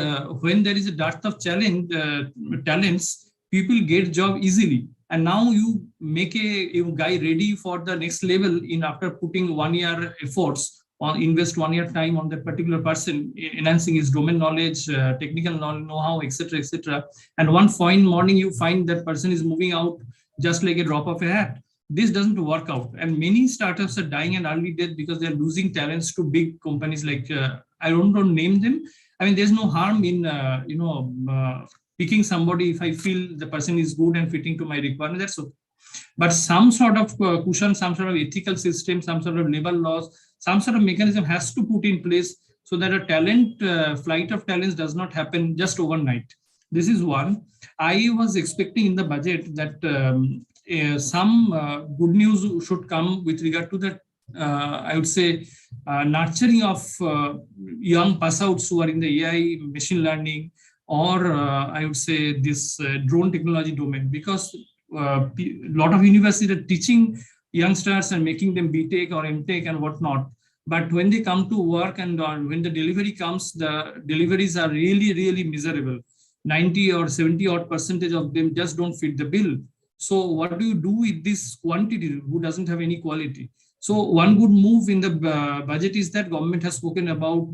when there is a dearth of talents, people get job easily. And now you make a guy ready for the next level in after putting 1 year efforts on invest 1 year time on that particular person, enhancing his domain knowledge, technical knowledge, know-how, etc., etc. And one fine morning you find that person is moving out just like a drop of a hat. This doesn't work out. And many startups are dying an early death because they're losing talents to big companies like, I don't name them. I mean, there's no harm in, picking somebody if I feel the person is good and fitting to my requirement, that's okay. But some sort of cushion, some sort of ethical system, some sort of labor laws, some sort of mechanism has to put in place so that a flight of talents does not happen just overnight. This is one. I was expecting in the budget that some good news should come with regard to the, I would say, nurturing of young pass-outs who are in the AI, machine learning, or I would say this drone technology domain, because a lot of universities are teaching youngsters and making them BTech or MTech and whatnot. But when they come to work and when the delivery comes, the deliveries are really, really miserable. 90 or 70 odd percentage of them just don't fit the bill. So what do you do with this quantity who doesn't have any quality? So one good move in the budget is that government has spoken about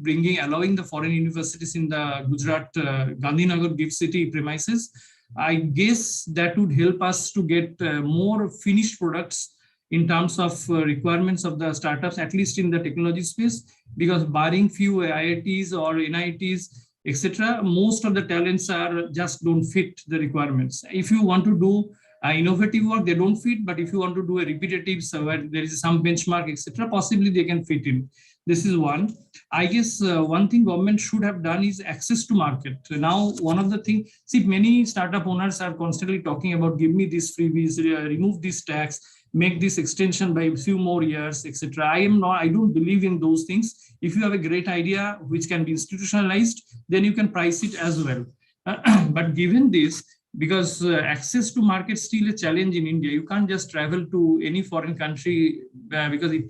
allowing the foreign universities in the Gujarat Gandhinagar Gift City premises. I guess that would help us to get more finished products in terms of requirements of the startups, at least in the technology space, because barring few IITs or NITs, etc., most of the talents are just don't fit the requirements. If you want to do innovative work, they don't fit, but if you want to do a repetitive, so where there is some benchmark, etc., possibly they can fit in. This is one. I guess one thing government should have done is access to market. Now, one of the things, see, many startup owners are constantly talking about, give me these freebies, remove this tax, make this extension by a few more years, etc. I don't believe in those things. If you have a great idea which can be institutionalized, then you can price it as well. But given this, because access to market is still a challenge in India, you can't just travel to any foreign country because it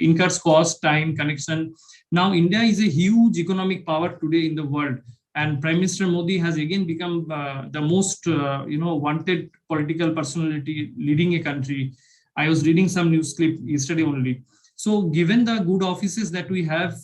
incurs cost, time, connection. Now, India is a huge economic power today in the world. And Prime Minister Modi has again become the most wanted political personality leading a country. I was reading some news clip yesterday only. So given the good offices that we have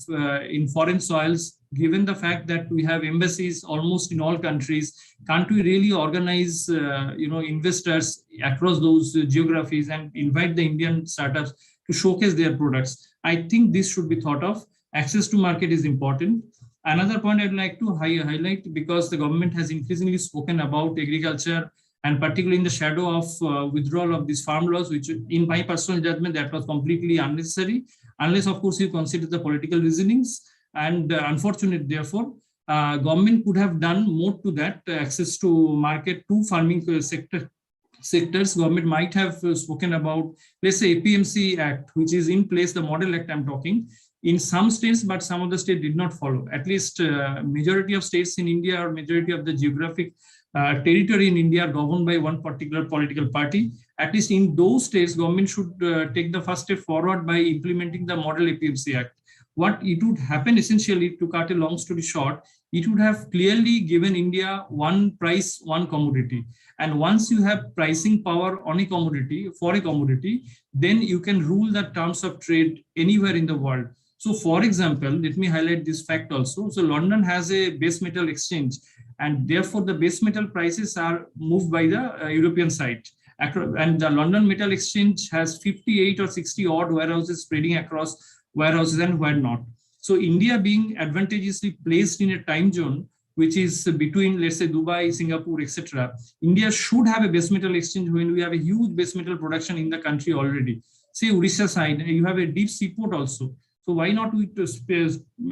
in foreign soils, given the fact that we have embassies almost in all countries, can't we really organize investors across those geographies and invite the Indian startups to showcase their products? I think this should be thought of. Access to market is important. Another point I'd like to highlight, because the government has increasingly spoken about agriculture, and particularly in the shadow of withdrawal of these farm laws, which in my personal judgment, that was completely unnecessary, unless of course you consider the political reasonings. And unfortunate, therefore, government could have done more to that, access to market to farming sectors. Government might have spoken about, let's say, APMC Act, which is in place, the model act I'm talking, in some states, but some of the states did not follow. At least majority of states in India, or majority of the geographic territory in India are governed by one particular political party. At least in those states, government should take the first step forward by implementing the model APMC Act. What it would happen essentially, to cut a long story short, it would have clearly given India one price, one commodity. And once you have pricing power on a commodity, for a commodity, then you can rule the terms of trade anywhere in the world. So for example, let me highlight this fact also. So London has a base metal exchange, and therefore the base metal prices are moved by the European side. And the London Metal Exchange has 58 or 60 odd warehouses spreading across warehouses and where not. So India being advantageously placed in a time zone which is between, let's say, Dubai, Singapore, etc. India should have a base metal exchange when we have a huge base metal production in the country already. Say Odisha side, you have a deep seaport also. So why not we to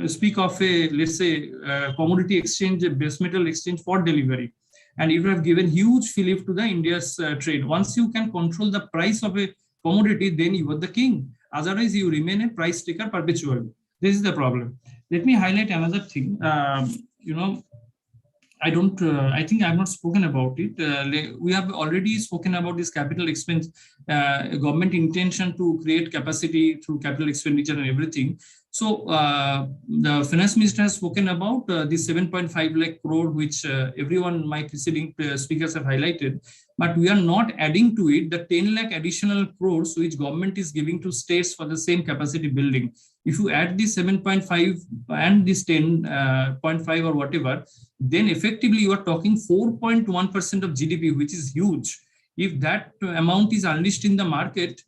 speak of a, let's say, commodity exchange, a base metal exchange for delivery? And you have given huge fillip to the India's trade. Once you can control the price of a commodity, then you are the king. Otherwise, you remain a price taker perpetually. This is the problem. Let me highlight another thing. I think I've not spoken about it. We have already spoken about this capital expense, government intention to create capacity through capital expenditure and everything. So the finance minister has spoken about this 7.5 lakh crore, which everyone, my preceding speakers have highlighted, but we are not adding to it the 10 lakh additional crores which government is giving to states for the same capacity building. If you add this 7.5 and this 10.5 or whatever, then effectively you are talking 4.1% of GDP, which is huge. If that amount is unleashed in the market,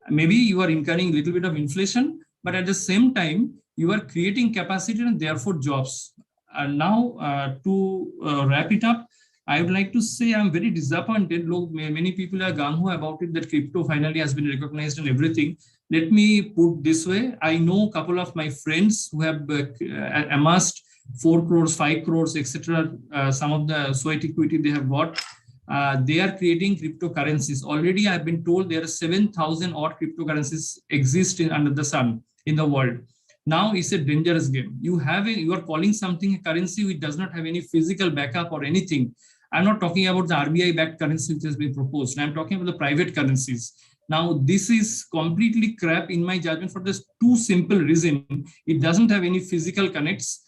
maybe you are incurring a little bit of inflation, but at the same time, you are creating capacity and therefore jobs. And now to wrap it up, I would like to say I'm very disappointed. Look, many people are gung-ho about it, that crypto finally has been recognized and everything. Let me put this way. I know a couple of my friends who have amassed 4 crores, 5 crores, etc. Some of the sweat equity they have got. They are creating cryptocurrencies. Already I've been told there are 7,000 odd cryptocurrencies exist under the sun in the world. Now it's a dangerous game. You are calling something a currency which does not have any physical backup or anything. I'm not talking about the RBI-backed currency which has been proposed. I'm talking about the private currencies. Now, this is completely crap in my judgment for just two simple reasons. It doesn't have any physical connects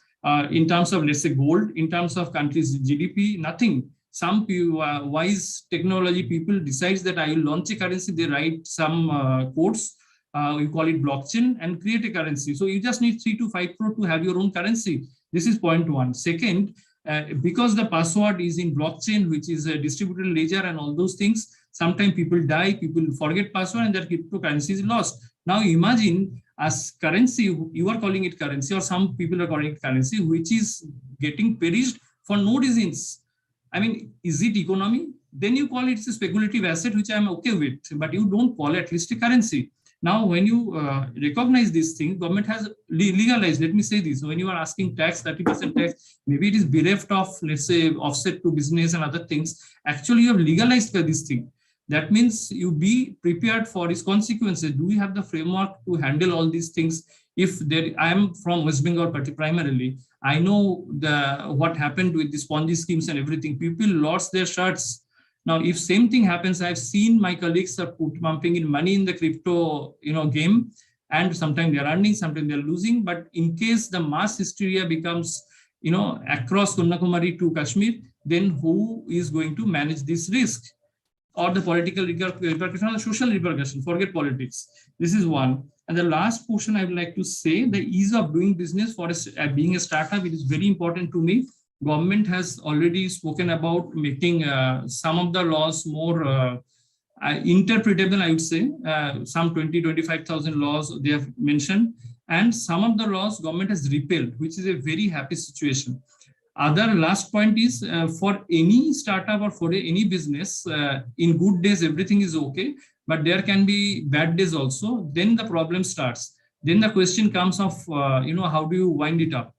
in terms of, let's say, gold, in terms of countries' GDP, nothing. Some wise technology people decides that I will launch a currency, they write some codes, you call it blockchain, and create a currency. So you just need 3 to 5 crore to have your own currency. This is point one. Second, because the password is in blockchain, which is a distributed ledger and all those things, sometimes people die, people forget password, and their cryptocurrency is lost. Now imagine as currency, you are calling it currency, or some people are calling it currency, which is getting perished for no reasons. I mean, is it economy? Then you call it a speculative asset, which I'm okay with, but you don't call it at least a currency. Now, when you recognize this thing, government has legalized, let me say this, when you are asking tax, 30% tax, maybe it is bereft of, let's say, offset to business and other things. Actually, you have legalized this thing. That means you be prepared for its consequences. Do we have the framework to handle all these things? If I am from West Bengal primarily, I know what happened with the Ponzi schemes and everything. People lost their shirts. Now, if same thing happens, I've seen my colleagues are pumping in money in the crypto, game, and sometimes they're earning, sometimes they're losing. But in case the mass hysteria becomes, across Kanyakumari to Kashmir, then who is going to manage this risk? Or the political repercussion or the social repercussion, forget politics. This is one. And the last portion I would like to say, the ease of doing business for being a startup, it is very important to me. Government has already spoken about making some of the laws more interpretable, I would say. Some 25,000 laws they have mentioned. And some of the laws government has repealed, which is a very happy situation. Other last point is for any startup or for any business, in good days, everything is okay, but there can be bad days also. Then the problem starts. Then the question comes of, how do you wind it up?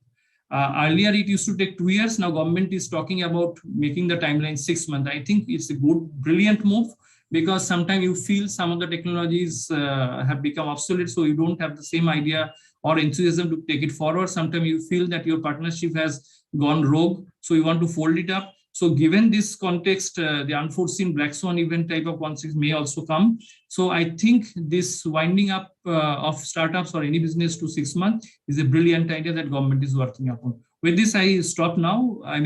Earlier, it used to take 2 years. Now government is talking about making the timeline 6 months. I think it's a good, brilliant move, because sometimes you feel some of the technologies have become obsolete, so you don't have the same idea or enthusiasm to take it forward. Sometimes you feel that your partnership has gone rogue, so you want to fold it up. So given this context, the unforeseen black swan event type of conflicts may also come. So I think this winding up of startups or any business to 6 months is a brilliant idea that government is working upon. With this, I stop now. I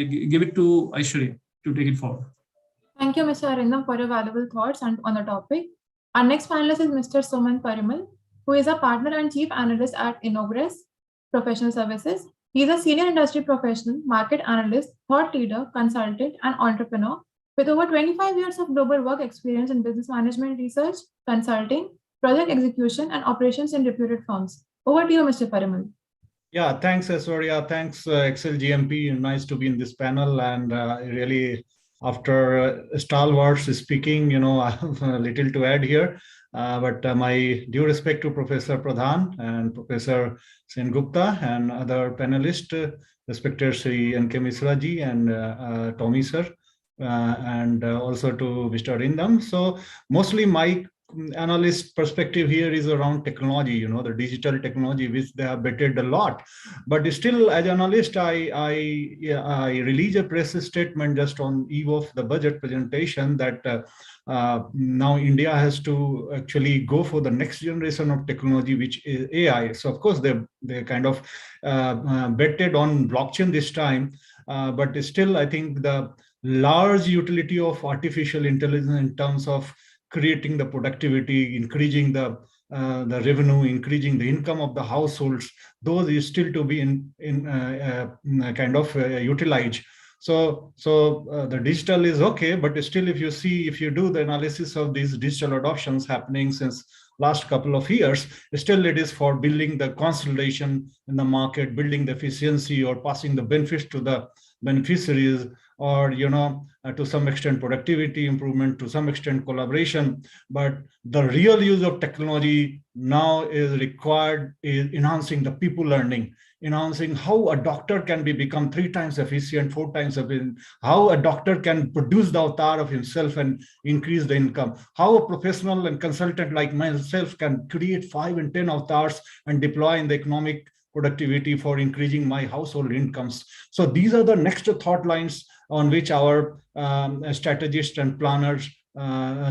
give it to Aishwarya to take it forward. Thank you, Mr. Arindam, for your valuable thoughts on the topic. Our next panelist is Mr. Suman Parimal. who is a partner and chief analyst at Innogress Professional Services. He is a senior industry professional, market analyst, thought leader, consultant, and entrepreneur with over 25 years of global work experience in business management research, consulting, project execution, and operations in reputed firms. Over to you, Mr. Parimal. Yeah, thanks, Aishwarya. Thanks, Excel GMP. Nice to be in this panel. And really, after stalwarts speaking, I have a little to add here. But my due respect to Professor Pradhan and Professor Sen Gupta and other panelists, respected Sri N.K. Misra ji and Tommy sir, and also to Mr. Arindam. So mostly my analyst perspective here is around technology, the digital technology, which they have bettered a lot. But still, as an analyst, I release a press statement just on eve of the budget presentation that now India has to actually go for the next generation of technology, which is AI. So of course, they kind of betted on blockchain this time, but still, I think the large utility of artificial intelligence in terms of creating the productivity, increasing the revenue, increasing the income of the households, those is still to be utilized. So the digital is okay, but still, if you do the analysis of these digital adoptions happening since last couple of years, still it is for building the consolidation in the market, building the efficiency, or passing the benefits to the beneficiaries, or to some extent productivity improvement, to some extent collaboration. But the real use of technology now is required is enhancing the people learning, enhancing how a doctor can become 3 times efficient, 4 times efficient, how a doctor can produce the avatar of himself and increase the income, how a professional and consultant like myself can create 5 and 10 avatars and deploy in the economic productivity for increasing my household incomes. So these are the next thought lines on which our strategists and planners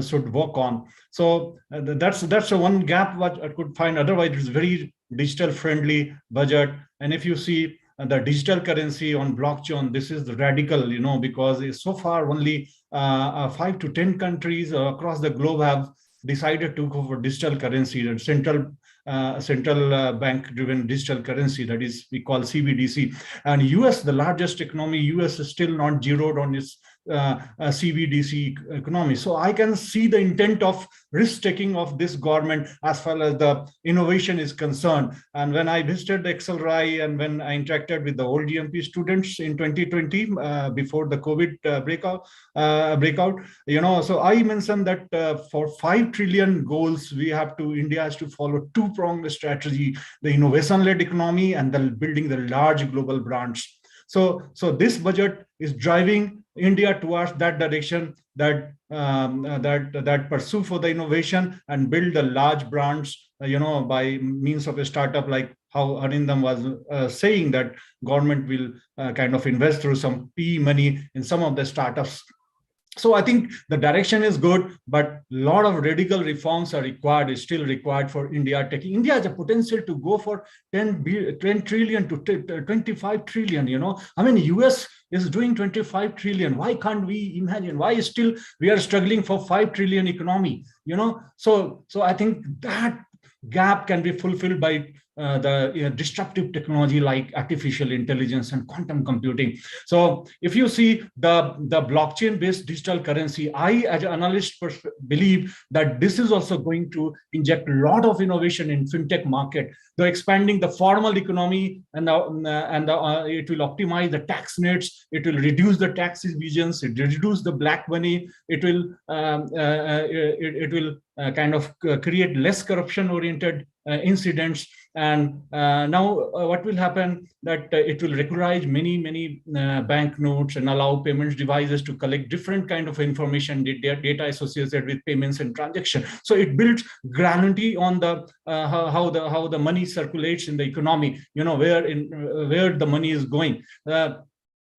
should work on. So that's one gap what I could find. Otherwise, it's very digital friendly budget. And if you see the digital currency on blockchain, this is radical, because so far only 5 to 10 countries across the globe have decided to go for digital currency, the central bank-driven digital currency, that is we call CBDC. And US, the largest economy, US is still not zeroed on its CBDC economy. So I can see the intent of risk-taking of this government as far as the innovation is concerned. And when I visited the XLRI and when I interacted with the old GMP students in 2020 before the COVID breakout, so I mentioned that for 5 trillion goals, India has to follow 2-pronged strategy: the innovation-led economy and the building the large global brands. So this budget is driving India towards that direction, that pursue for the innovation and build the large brands, by means of a startup, like how Arindam was saying that government will kind of invest through some PE money in some of the startups. So I think the direction is good, but a lot of radical reforms are required, is still required for India. India has a potential to go for 10 trillion to 25 trillion, I mean, US is doing 25 trillion. Why can't we imagine? Why still we are struggling for 5 trillion economy, So I think that gap can be fulfilled by the disruptive technology like artificial intelligence and quantum computing. So if you see the blockchain-based digital currency, I as an analyst believe that this is also going to inject a lot of innovation in fintech market. They're expanding the formal economy, and it will optimize the tax nets. It will reduce the tax evasions. It will reduce the black money. It will create less corruption-oriented incidents. And now what will happen that it will recognize many bank notes and allow payments devices to collect different kind of information, data associated with payments and transactions. So it builds guarantee on the how the money circulates in the economy, where the money is going.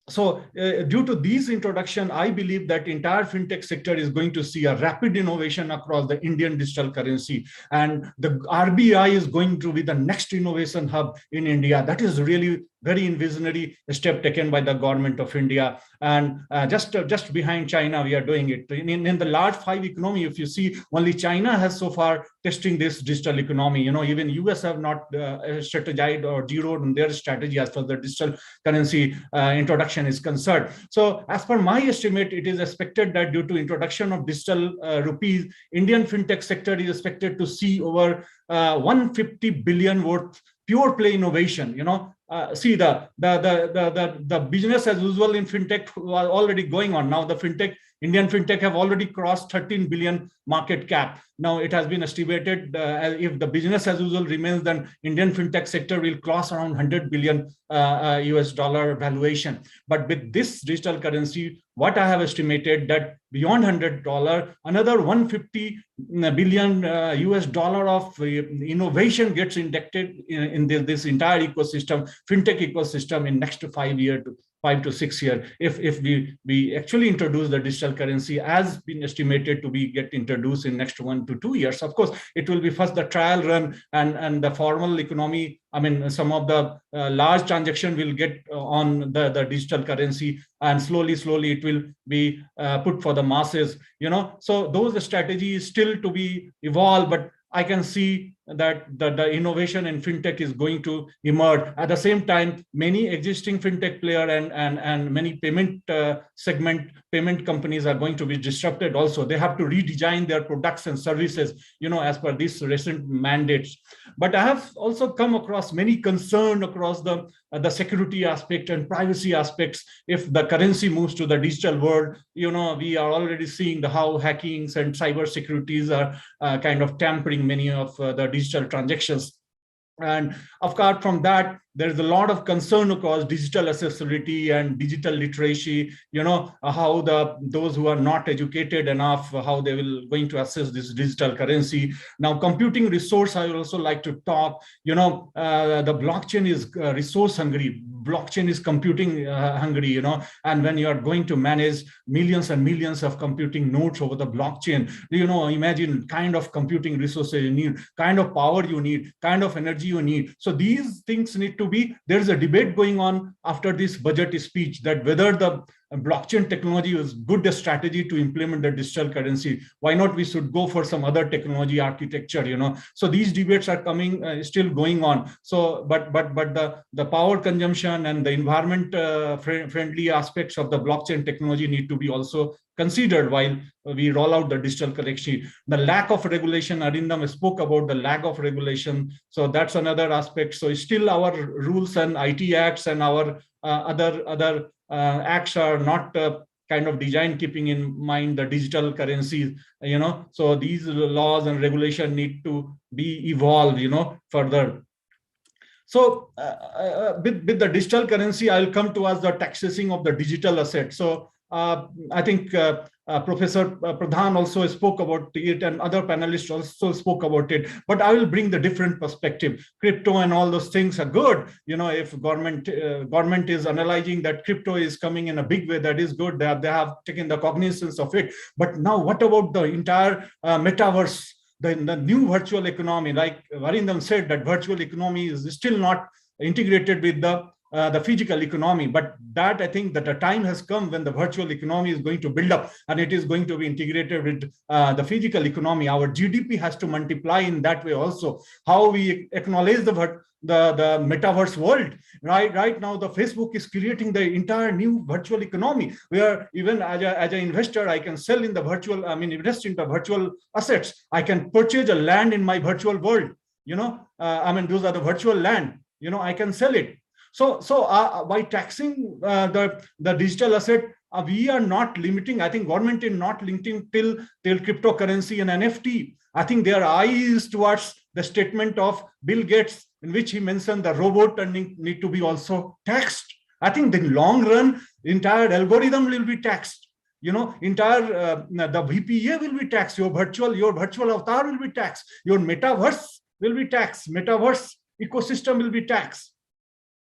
So due to these introduction, I believe that entire fintech sector is going to see a rapid innovation across the Indian digital currency. And the RBI is going to be the next innovation hub in India. That is really very visionary step taken by the government of India. And just behind China, we are doing it. In the large 5 economy, if you see, only China has so far testing this digital economy. Even US have not strategized or zeroed on their strategy as far as the digital currency introduction is concerned. So as per my estimate, it is expected that due to introduction of digital rupees, Indian fintech sector is expected to see over 150 billion worth pure play innovation. See the business as usual in fintech was already going on. Now the Indian fintech have already crossed 13 billion market cap. Now it has been estimated if the business as usual remains, then Indian fintech sector will cross around 100 billion US dollar valuation. But with this digital currency, what I have estimated that beyond $100, another 150 billion US dollar of innovation gets injected in this entire ecosystem, fintech ecosystem, in next 5 to 6 years, if we actually introduce the digital currency as been estimated to be get introduced in next 1 to 2 years. Of course, it will be first the trial run and the formal economy. I mean, some of the large transaction will get on the digital currency, and slowly it will be put for the masses. So those strategies still to be evolved, but I can see that the innovation in fintech is going to emerge. At the same time, many existing fintech player and many payment payment companies are going to be disrupted also. They have to redesign their products and services, as per these recent mandates. But I have also come across many concerns across the security aspect and privacy aspects. If the currency moves to the digital world, we are already seeing how hackings and cyber securities are kind of tampering many of the digital transactions. And apart from that, there is a lot of concern across digital accessibility and digital literacy, how those who are not educated enough, how they will going to access this digital currency. Now, computing resource, I would also like to talk, the blockchain is resource hungry. Blockchain is computing hungry, and when you are going to manage millions and millions of computing nodes over the blockchain, imagine kind of computing resources you need, kind of power you need, kind of energy you need. So these things need to be, there's a debate going on after this budget speech that whether the blockchain technology is good strategy to implement the digital currency. Why not we should go for some other technology architecture, So these debates are coming, still going on. So, but the power consumption and the environment friendly aspects of the blockchain technology need to be also considered while we roll out the digital currency. The lack of regulation, Arindam spoke about the lack of regulation. So that's another aspect. So still our rules and IT acts and our other acts are not kind of design keeping in mind the digital currencies, So these laws and regulation need to be evolved, further. So with the digital currency, I'll come to us the taxing of the digital asset. So I think Professor Pradhan also spoke about it, and other panelists also spoke about it. But I will bring the different perspective. Crypto and all those things are good. If government is analyzing that crypto is coming in a big way, that is good. They have taken the cognizance of it. But now, what about the entire metaverse? The new virtual economy, like Varindam said, that virtual economy is still not integrated with the physical economy, but that I think that the time has come when the virtual economy is going to build up and it is going to be integrated with the physical economy. Our GDP has to multiply in that way also. How we acknowledge the metaverse world, right now the Facebook is creating the entire new virtual economy where even as an investor I can sell in the virtual, invest in the virtual assets. I can purchase a land in my virtual world, those are the virtual land, I can sell it. So by taxing the digital asset, we are not limiting. I think government is not limiting till cryptocurrency and NFT. I think their eye is towards the statement of Bill Gates, in which he mentioned the robot need to be also taxed. I think the long run, entire algorithm will be taxed. Entire the VPA will be taxed. Your virtual avatar will be taxed. Your metaverse will be taxed. Metaverse ecosystem will be taxed.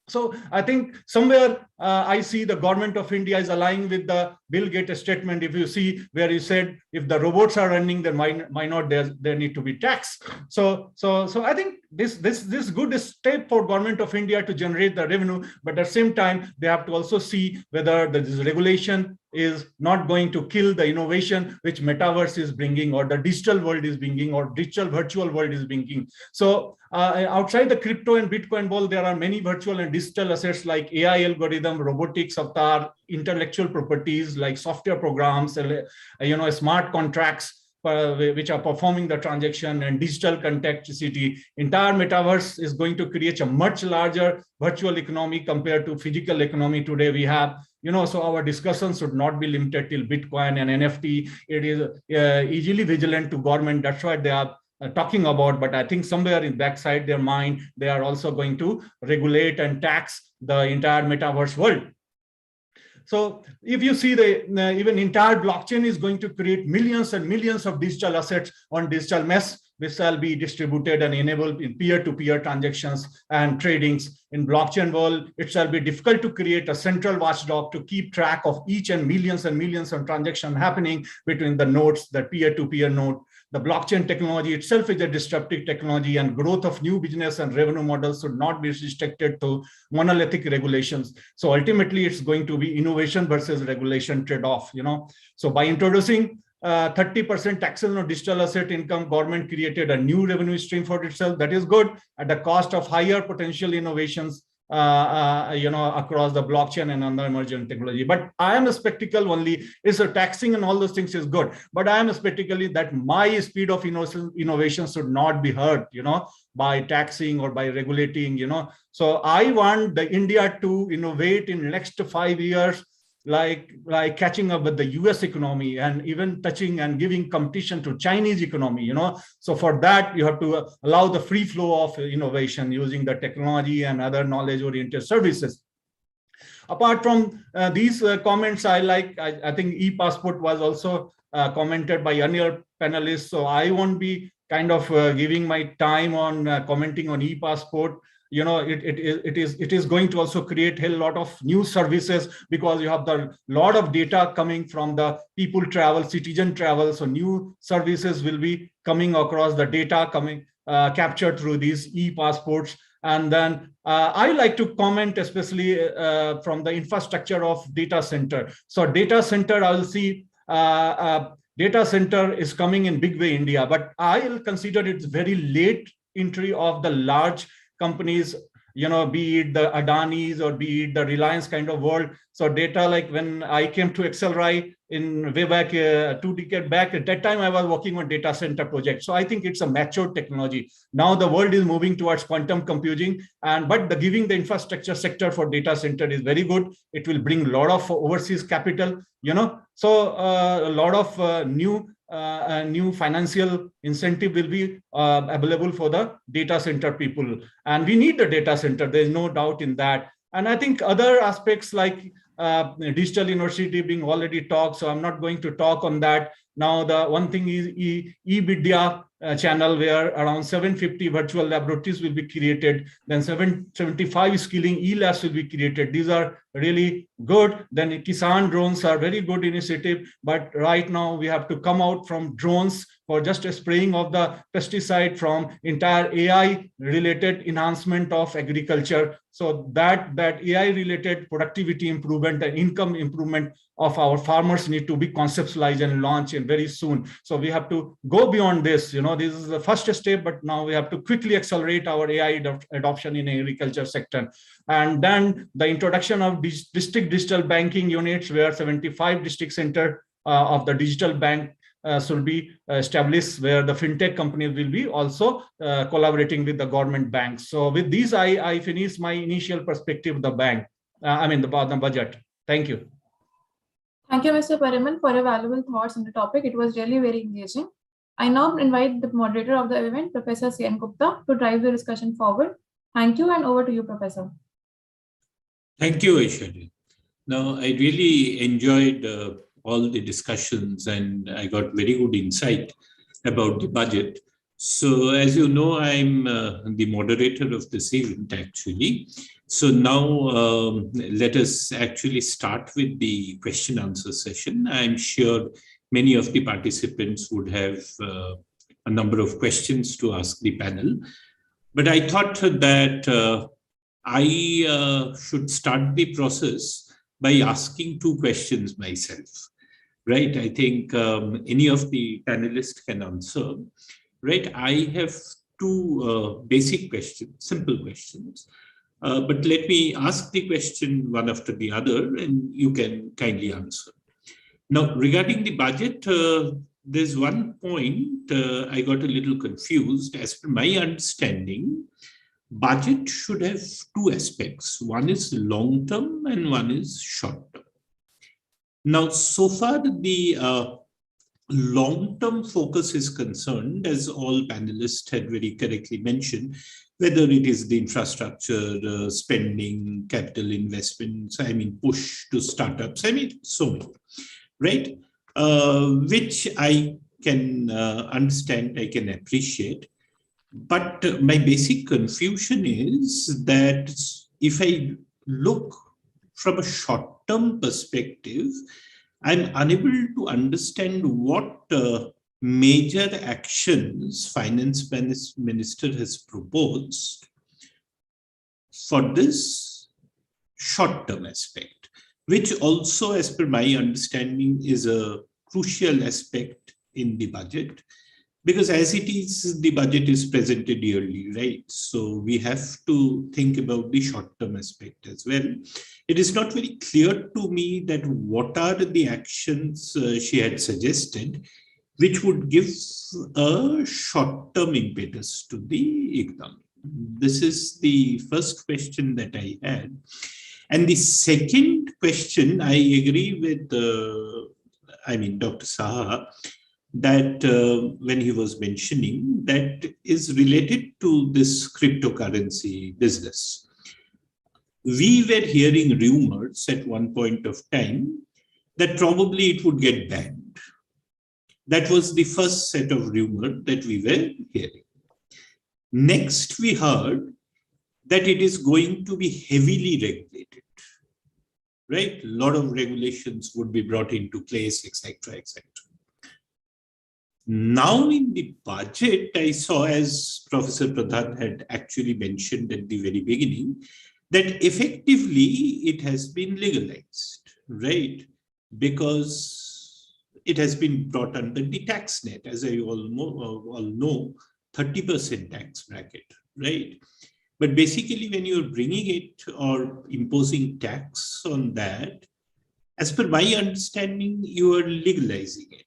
So I think somewhere I see the government of India is aligning with the Bill Gates statement. If you see where he said, if the robots are running, then why not there need to be tax? So I think this good step for government of India to generate the revenue, but at the same time, they have to also see whether this regulation is not going to kill the innovation which metaverse is bringing, or the digital world is bringing, or digital virtual world is bringing. So outside the crypto and Bitcoin world, there are many virtual and digital assets like AI algorithm, robotics, avatar, intellectual properties like software programs, smart contracts, which are performing the transaction, and digital contextuality. Entire metaverse is going to create a much larger virtual economy compared to physical economy today we have. So our discussion should not be limited till Bitcoin and NFT. It is easily vigilant to government. That's what they are talking about. But I think somewhere in backside their mind, they are also going to regulate and tax the entire metaverse world. So if you see the even entire blockchain is going to create millions and millions of digital assets on digital mesh, which shall be distributed and enabled in peer-to-peer transactions and tradings. In blockchain world, it shall be difficult to create a central watchdog to keep track of each and millions of transactions happening between the nodes, the peer-to-peer node. The blockchain technology itself is a disruptive technology, and growth of new business and revenue models should not be restricted to monolithic regulations. So ultimately, it's going to be innovation versus regulation trade-off. So by introducing 30% taxation on digital asset income, government created a new revenue stream for itself. That is good at the cost of higher potential innovations across the blockchain and other emerging technology. But I am skeptical only is a taxing and all those things is good. But I am skeptical that my speed of innovation should not be hurt, by taxing or by regulating, So I want the India to innovate in the next 5 years, like catching up with the US economy and even touching and giving competition to Chinese economy, So for that, you have to allow the free flow of innovation using the technology and other knowledge-oriented services. Apart from these comments, I think e-passport was also commented by earlier panelists. So I won't be kind of giving my time on commenting on e-passport. It is going to also create a lot of new services, because you have the lot of data coming from the people travel, citizen travel. So new services will be coming across the data coming captured through these e-passports. And then I like to comment especially from the infrastructure of data center. So data center, I'll see data center is coming in big way India, but I'll consider it's very late entry of the large companies, be it the Adanis or be it the Reliance kind of world. So data, like when I came to Accelerate in way back 2 decades back, at that time I was working on data center projects. So I think it's a mature technology. Now the world is moving towards quantum computing, but giving the infrastructure sector for data center is very good. It will bring a lot of overseas capital, So a lot of new financial incentive will be available for the data center people, and we need the data center. There's no doubt in that. And I think other aspects like digital university being already talked, so I'm not going to talk on that. Now the one thing is eVidya channel, where around 750 virtual laboratories will be created, then 775 skilling e-labs will be created. These are really good. Then Kisan drones are very good initiative, but right now we have to come out from drones for just a spraying of the pesticide from entire AI related enhancement of agriculture. So that AI related productivity improvement and income improvement of our farmers need to be conceptualized and launched in very soon. So we have to go beyond this. This is the first step, but now we have to quickly accelerate our AI adoption in agriculture sector. And then the introduction of district digital banking units, where 75 district center of the digital bank should be established, where the fintech companies will be also collaborating with the government banks. So with these, I finish my initial perspective of the bank, the budget. Thank you. Thank you, Mr. Parimal, for your valuable thoughts on the topic. It was really very engaging. I now invite the moderator of the event, Professor C.N. Gupta, to drive the discussion forward. Thank you, and over to you, Professor. Thank you, Aishwarya. Now, I really enjoyed all the discussions, and I got very good insight about the budget. So as you know, I'm the moderator of this event actually, So now let us actually start with the question answer session. I'm sure many of the participants would have a number of questions to ask the panel. But I thought that I should start the process by asking two questions myself, right? I think any of the panelists can answer, right? I have two basic questions, simple questions. But let me ask the question one after the other, and you can kindly answer. Now, regarding the budget, there's one point I got a little confused. As per my understanding, budget should have two aspects. One is long-term and one is short-term. Now, so far, the long-term focus is concerned, as all panelists had very correctly mentioned, whether it is the infrastructure, spending, capital investments, I mean, push to startups, I mean, so many, right? Which I can understand, I can appreciate. But my basic confusion is that if I look from a short-term perspective, I'm unable to understand what major actions Finance Minister has proposed for this short-term aspect, which also, as per my understanding, is a crucial aspect in the budget. Because as it is, the budget is presented yearly, right? So we have to think about the short-term aspect as well. It is not very clear to me that what are the actions she had suggested, which would give a short-term impetus to the economy. This is the first question that I had. And the second question, I agree with, Dr. Saha, that when he was mentioning, that is related to this cryptocurrency business. We were hearing rumors at one point of time that probably it would get banned. That was the first set of rumors that we were hearing. Next, we heard that it is going to be heavily regulated, right? A lot of regulations would be brought into place, etc., etc. Now in the budget, I saw, as Professor Pradhan had actually mentioned at the very beginning, that effectively it has been legalized, right? Because it has been brought under the tax net, as I all know, 30% tax bracket, right? But basically, when you're bringing it or imposing tax on that, as per my understanding, you are legalizing it.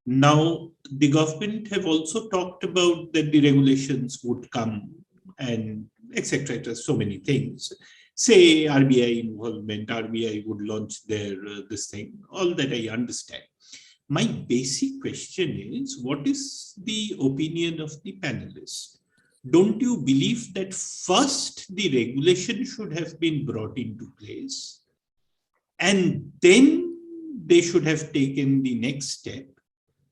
Now, the government have also talked about that the regulations would come and etc. So many things. Say RBI involvement, RBI would launch their this thing, all that I understand. My basic question is, what is the opinion of the panelists? Don't you believe that first the regulation should have been brought into place and then they should have taken the next step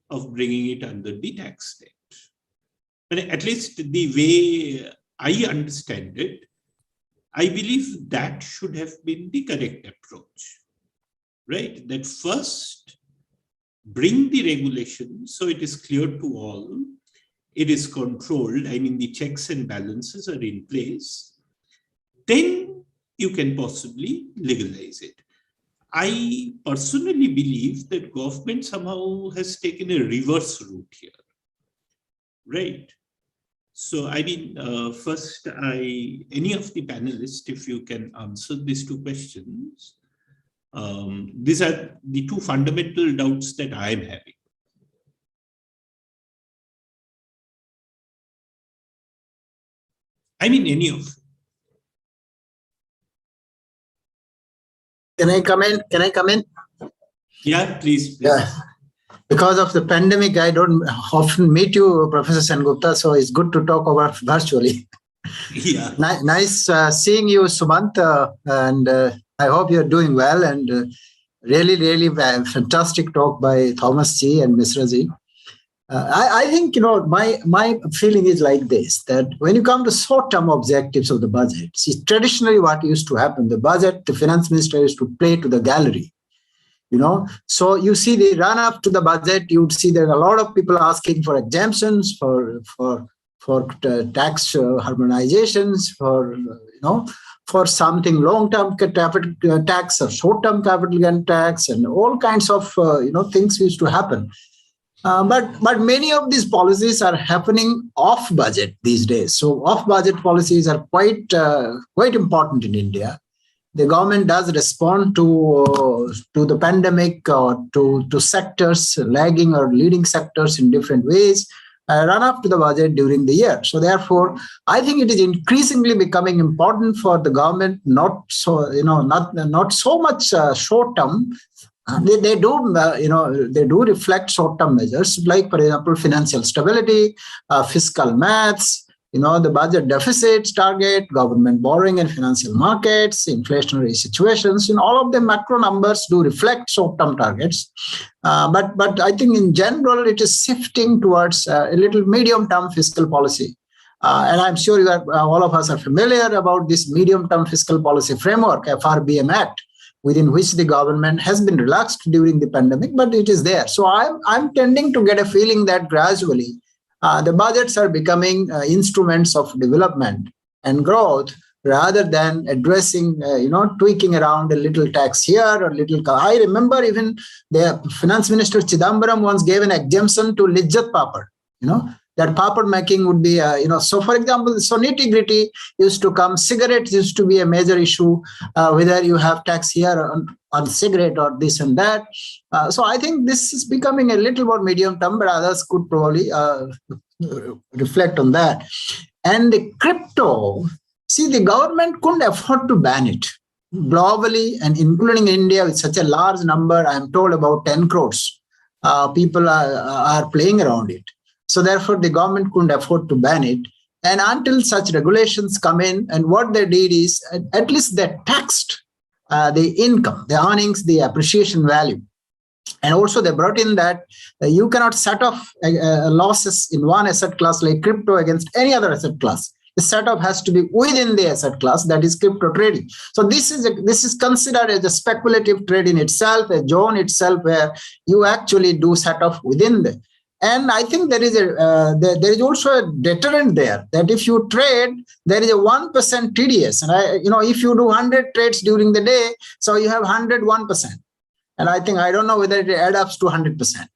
of bringing it under the tax net? But at least the way I understand it, I believe that should have been the correct approach, right? That first bring the regulation so it is clear to all, it is controlled, I mean the checks and balances are in place, then you can possibly legalize it. I personally believe that government somehow has taken a reverse route here, right? So, I mean, first, any of the panelists, if you can answer these two questions, these are the two fundamental doubts that I am having. I mean, any of them. Can I come in? Can I come in? Yeah, please. Yeah. Because of the pandemic, I don't often meet you, Professor Sengupta, so it's good to talk about virtually. Yeah. Nice seeing you, Sumant, and I hope you're doing well. And really fantastic talk by Thomas G. and Misra Ji. I think, my feeling is like this, that when you come to short-term objectives of the budget, see, traditionally what used to happen, the budget, the finance minister used to play to the gallery. So you see the run up to the budget, you'd see there are a lot of people asking for exemptions, for tax harmonizations, for something long-term capital tax or short-term capital gain tax, and all kinds of things used to happen. But many of these policies are happening off budget these days. So off budget policies are quite important in India. The government does respond to the pandemic or to sectors, lagging or leading sectors in different ways, run up to the budget during the year. So therefore, I think it is increasingly becoming important for the government, not so much short term. They do reflect short term measures, like, for example, financial stability, fiscal maths, the budget deficits target, government borrowing and financial markets, inflationary situations. All of the macro numbers do reflect short-term targets. But I think in general, it is shifting towards a little medium-term fiscal policy. And I'm sure all of us are familiar about this medium-term fiscal policy framework, FRBM Act, within which the government has been relaxed during the pandemic, but it is there. So I'm tending to get a feeling that gradually, the budgets are becoming instruments of development and growth rather than addressing, tweaking around a little tax here or a little. I remember even the finance minister Chidambaram once gave an exemption to Lijjat Papad, that papad making would be, so for example, so nitty-gritty used to come. Cigarettes used to be a major issue, whether you have tax here on cigarette or this and that. So I think this is becoming a little more medium term, but others could probably reflect on that. And the crypto, see, the government couldn't afford to ban it globally, and including India with such a large number. I'm told about 10 crores people are playing around it. So therefore, the government couldn't afford to ban it. And until such regulations come in, and what they did is at least they taxed the income, the earnings, the appreciation value. And also they brought in that you cannot set off losses in one asset class like crypto against any other asset class. The setup has to be within the asset class, that is crypto trading. So this is considered as a speculative trade in itself, a zone itself where you actually do set off within the. And I think there is also a deterrent there, that if you trade, there is a 1% TDS. And if you do 100 trades during the day, so you have 101%. And I don't know whether it adds up to 100%.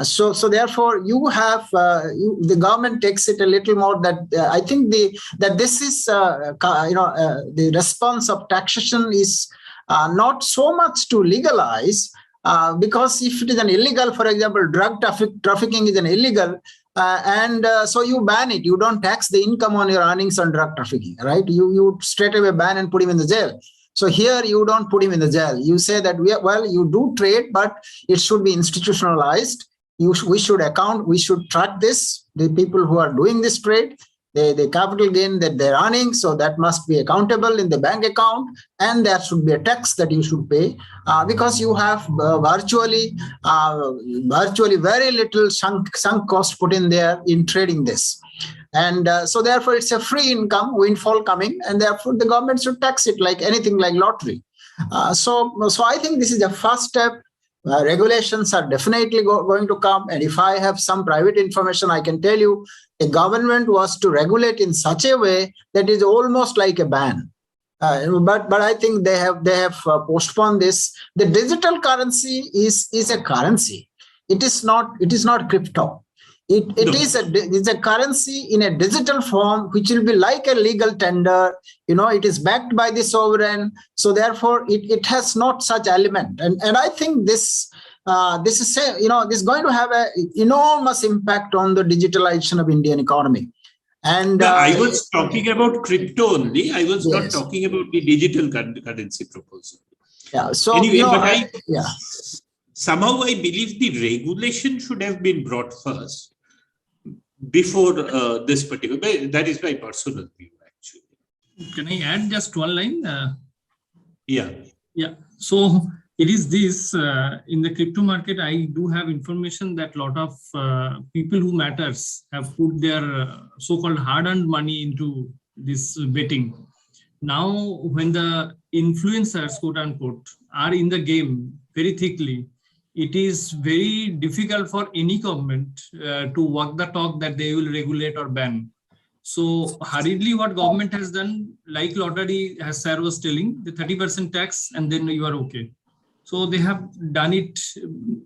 So therefore, you have the government takes it a little more that I think that this is the response of taxation is not so much to legalize. Because if it is an illegal, for example, drug trafficking is an illegal, and so you ban it. You don't tax the income on your earnings on drug trafficking, right? You straight away ban and put him in the jail. So here you don't put him in the jail. You say that you do trade, but it should be institutionalized. We should track this. The people who are doing this trade, the capital gain that they're earning, so that must be accountable in the bank account, and there should be a tax that you should pay because you have virtually very little sunk cost put in there in trading this. And so therefore it's a free income windfall coming, and therefore the government should tax it like anything like lottery. So I think this is the first step. Regulations are definitely going to come, and if I have some private information, I can tell you the government was to regulate in such a way that is almost like a ban. But I think they have postponed this. The digital currency is a currency. It is not crypto. It's a currency in a digital form, which will be like a legal tender. It is backed by the sovereign. So therefore, it has not such element. And I think this is going to have an enormous impact on the digitalization of Indian economy. And I was talking about crypto only. I was not talking about the digital currency proposal. Yeah. So anyway, somehow I believe the regulation should have been brought first before this particular. That is my personal view, actually. Can I add just one line? Yeah. So it is this, in the crypto market, I do have information that a lot of people who matters have put their so-called hard-earned money into this betting. Now, when the influencers, quote unquote, are in the game very thickly, it is very difficult for any government to walk the talk that they will regulate or ban. So hurriedly, what government has done, like lottery, as Sir was telling, the 30% tax, and then you are okay. So they have done it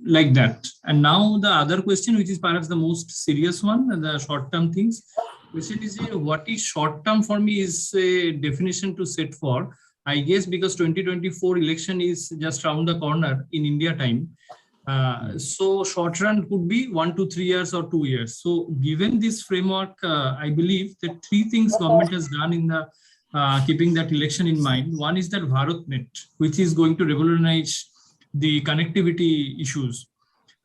like that. And now the other question, which is perhaps the most serious one, the short-term things. Question is, what is short-term for me is a definition to set for. I guess because 2024 election is just around the corner in India time. So short run could be 1 to 3 years or 2 years. So given this framework, I believe that 3 things government has done in the keeping that election in mind. One is that BharatNet, which is going to revolutionize the connectivity issues.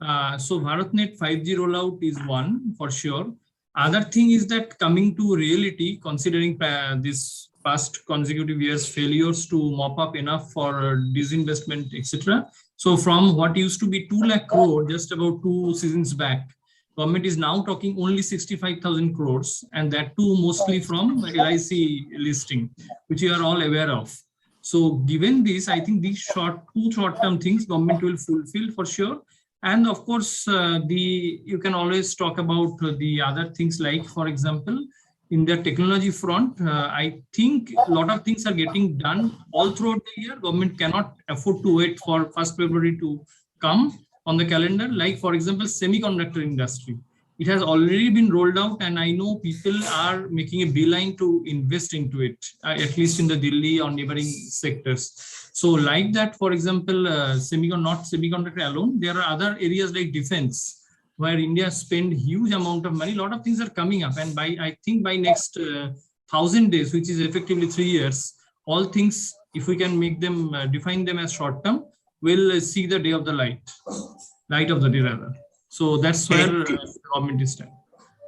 So BharatNet 5G rollout is one for sure. Other thing is that coming to reality, considering this past consecutive years failures to mop up enough for disinvestment, etc. So from what used to be 2 lakh crore just about 2 seasons back, government is now talking only 65,000 crores, and that too mostly from LIC listing, which you are all aware of. So given this, I think these two short-term things government will fulfill for sure. And of course, you can always talk about the other things, like, for example, in the technology front, I think a lot of things are getting done all throughout the year. Government cannot afford to wait for 1st February to come on the calendar. Like, for example, semiconductor industry. It has already been rolled out, and I know people are making a beeline to invest into it, at least in the Delhi or neighboring sectors. So like that, for example, not semiconductor alone, there are other areas like defense, where India spend huge amount of money. A lot of things are coming up, and I think by next 1,000 days, which is effectively 3 years, all things, if we can make them, define them as short term, will see the day of the light of the day rather. So that's where the government is standing.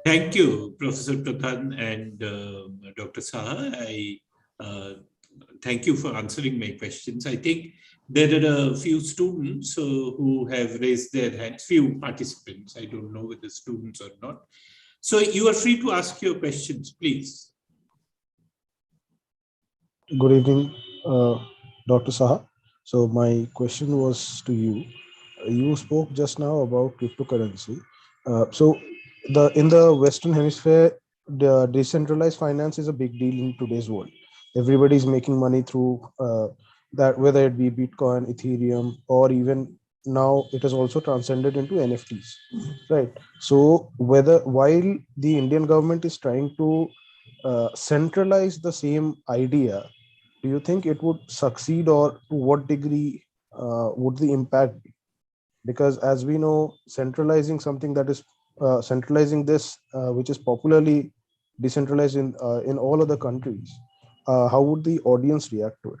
Thank you, Professor Pradhan and Dr. Saha. I thank you for answering my questions. I think there are a few students who have raised their hands, few participants. I don't know whether students or not. So you are free to ask your questions, please. Good evening, Dr. Saha. So my question was to you. You spoke just now about cryptocurrency. So in the Western Hemisphere, the decentralized finance is a big deal in today's world. Everybody is making money through that, whether it be Bitcoin, Ethereum, or even now it has also transcended into NFTs, right? So while the Indian government is trying to centralize the same idea, do you think it would succeed, or to what degree would the impact be? Because as we know, centralizing something that is centralizing this, which is popularly decentralized in all other countries, how would the audience react to it?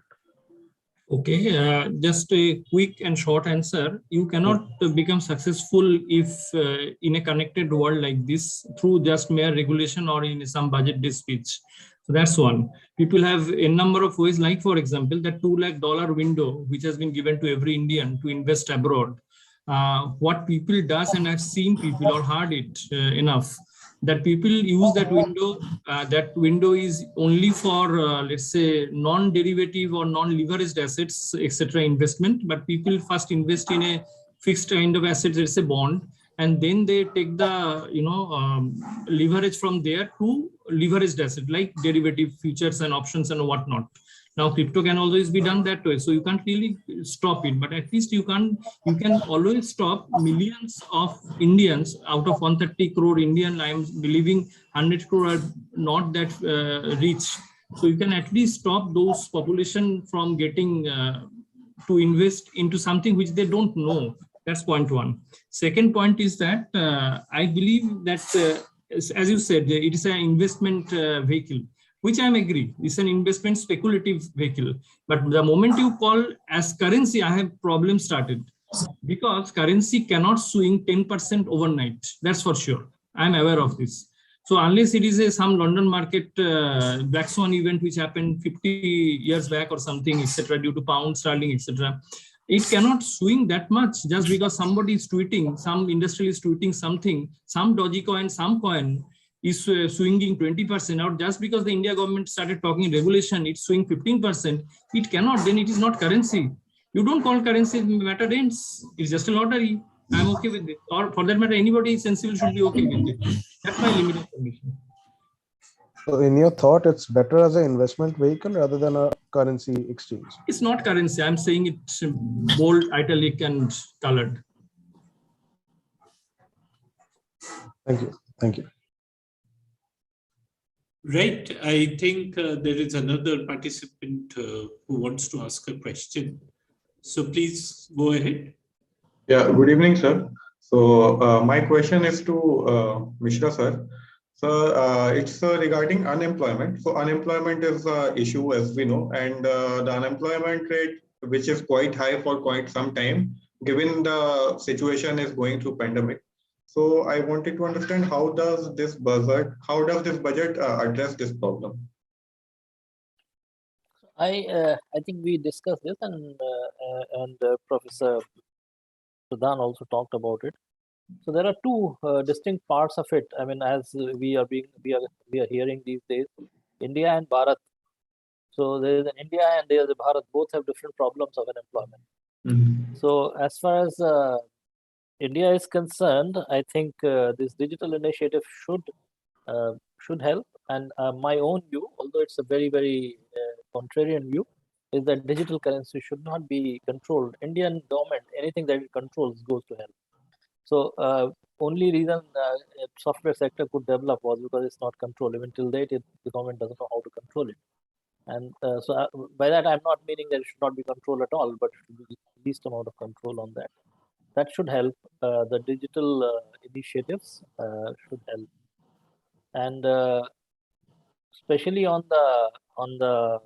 Okay, just a quick and short answer. You cannot become successful if in a connected world like this through just mere regulation or in some budget-based speech. So that's one. People have a number of ways, like, for example, that $2 lakh window, which has been given to every Indian to invest abroad. What people does, and I've seen people or heard it enough, that people use that window. That window is only for, let's say, non-derivative or non-leveraged assets, etc. investment. But people first invest in a fixed kind of assets, let's say bond, and then they take the leverage from there to leveraged asset like derivative futures and options and whatnot. Now, crypto can always be done that way, so you can't really stop it. But at least you can always stop millions of Indians out of 130 crore Indian. I am believing 100 crore are not that rich. So you can at least stop those population from getting to invest into something which they don't know. That's point one. Second point is that I believe that, as you said, it is an investment vehicle, which I agree, it's an investment speculative vehicle. But the moment you call as currency, I have problems started, because currency cannot swing 10% overnight. That's for sure. I'm aware of this. So unless it is some London market black swan event which happened 50 years back or something, etc., due to pound sterling, etc., It cannot swing that much just because somebody is tweeting, some industrial is tweeting something, some dodgy coin, some coin is swinging 20%, or just because the India government started talking regulation, it's swing 15%. It cannot, then it is not currency. You don't call currency matter ends. It's just a lottery. I'm okay with it. Or for that matter, anybody sensible should be okay with it. That's my limited submission. So in your thought, it's better as an investment vehicle rather than a currency exchange. It's not currency. I'm saying it's bold, italic, and colored. Thank you. Thank you. Right. I think there is another participant who wants to ask a question. So please go ahead. Yeah, good evening, sir. So my question is to Mishra, sir. So it's regarding unemployment. So unemployment is an issue, as we know, and the unemployment rate, which is quite high for quite some time, given the situation is going through pandemic. So I wanted to understand how does this budget address this problem? I think we discussed this, and Professor Pradhan also talked about it. So there are two distinct parts of it. I mean, as we are hearing these days, India and Bharat. So there is an India and there is a Bharat. Both have different problems of unemployment. Mm-hmm. So as far as India is concerned, I think this digital initiative should help. And my own view, although it's a very, very contrarian view, is that digital currency should not be controlled. Indian government, anything that it controls goes to hell. So only reason software sector could develop was because it's not controlled. Even till date, the government doesn't know how to control it. And so by that, I'm not meaning that it should not be controlled at all, but it should be the least amount of control on that. That should help. The digital initiatives should help. And especially on the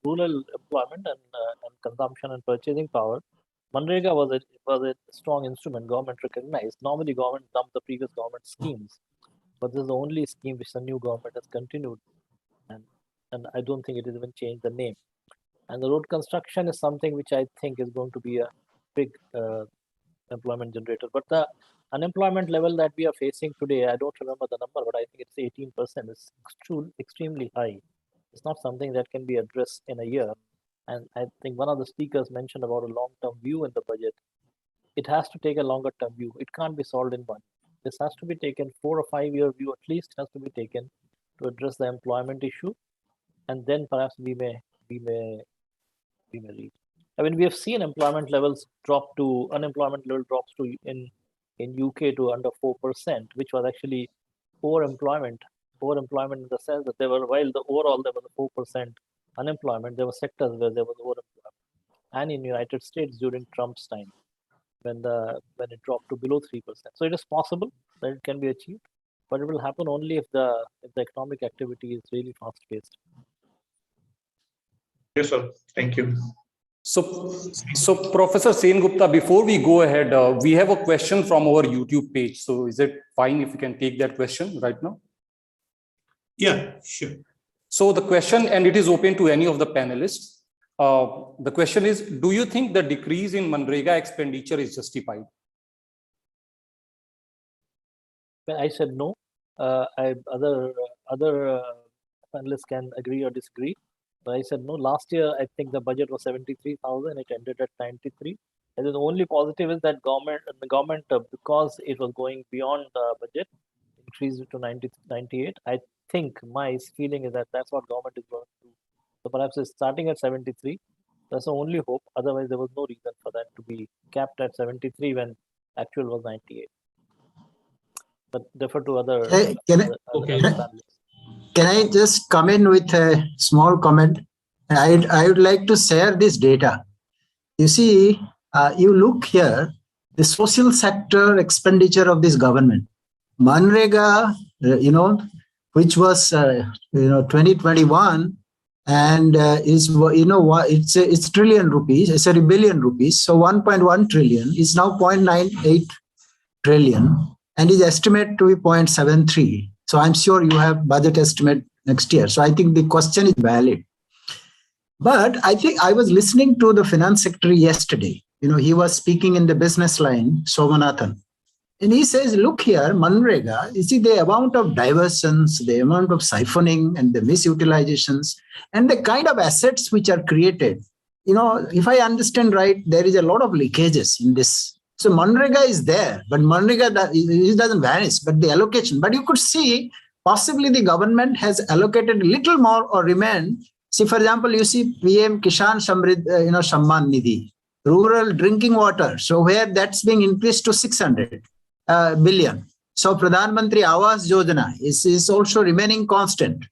rural employment and consumption and purchasing power, Manrega was a strong instrument government recognized. Normally, government dumped the previous government schemes, but this is the only scheme which the new government has continued, and I don't think it has even changed the name. And the road construction is something which I think is going to be a big employment generator. But the unemployment level that we are facing today, I don't remember the number, but I think it's 18%. It's extremely high. It's not something that can be addressed in a year. And I think one of the speakers mentioned about a long-term view in the budget. It has to take a longer-term view. It can't be solved in one. This has to be taken 4 or 5 year view at least has to be taken to address the employment issue, and then perhaps we may reach. I mean, we have seen unemployment level drops to in UK to under 4%, which was actually overemployment in the sense that while the overall there was a 4% unemployment, there were sectors where there was overemployment. And in United States during Trump's time, when it dropped to below 3%. So it is possible that it can be achieved, but it will happen only if the economic activity is really fast-paced. Yes, sir. Thank you. So Professor Sen Gupta, before we go ahead, we have a question from our YouTube page. So is it fine if we can take that question right now? Yeah, sure. So the question, and it is open to any of the panelists. The question is, do you think the decrease in Manrega expenditure is justified? I said no. Other panelists can agree or disagree. But I said no. Last year, I think the budget was 73,000. It ended at 93. And the only positive is that the government, because it was going beyond the budget, increased it to 98. I think my feeling is that that's what government is going to do. So perhaps it's starting at 73. That's the only hope. Otherwise, there was no reason for that to be capped at 73 when actual was 98. But defer to other. Can I just come in with a small comment? I would like to share this data. You see, you look here, the social sector expenditure of this government. Manrega, which was 2021, and it's trillion rupees, sorry, billion rupees. So 1.1 trillion is now 0.98 trillion, and is estimated to be 0.73. So I'm sure you have budget estimate next year. So I think the question is valid. But I think I was listening to the finance secretary yesterday, he was speaking in the business line, Somanathan. And he says, look here, Manrega, you see the amount of diversions, the amount of siphoning and the misutilizations and the kind of assets which are created. If I understand right, there is a lot of leakages in this. So Manrega is there, but Manrega it doesn't vanish, but the allocation. But you could see possibly the government has allocated a little more or remained. See, for example, you see PM Kishan Samman Nidhi, rural drinking water. So where that's being increased to 600 billion. So Pradhan Mantri Awas Yojana is also remaining constant,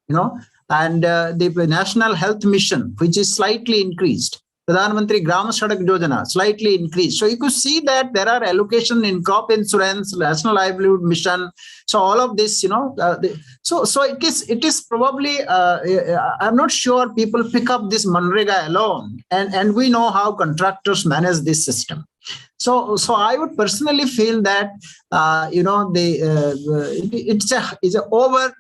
and the National Health Mission, which is slightly increased. Pradhan Mantri Gram Sadak Yojana, slightly increased. So you could see that there are allocation in crop insurance, National Livelihood Mission. So all of this, so it is probably, I'm not sure people pick up this Manrega alone. And we know how contractors manage this system. So I would personally feel that it's a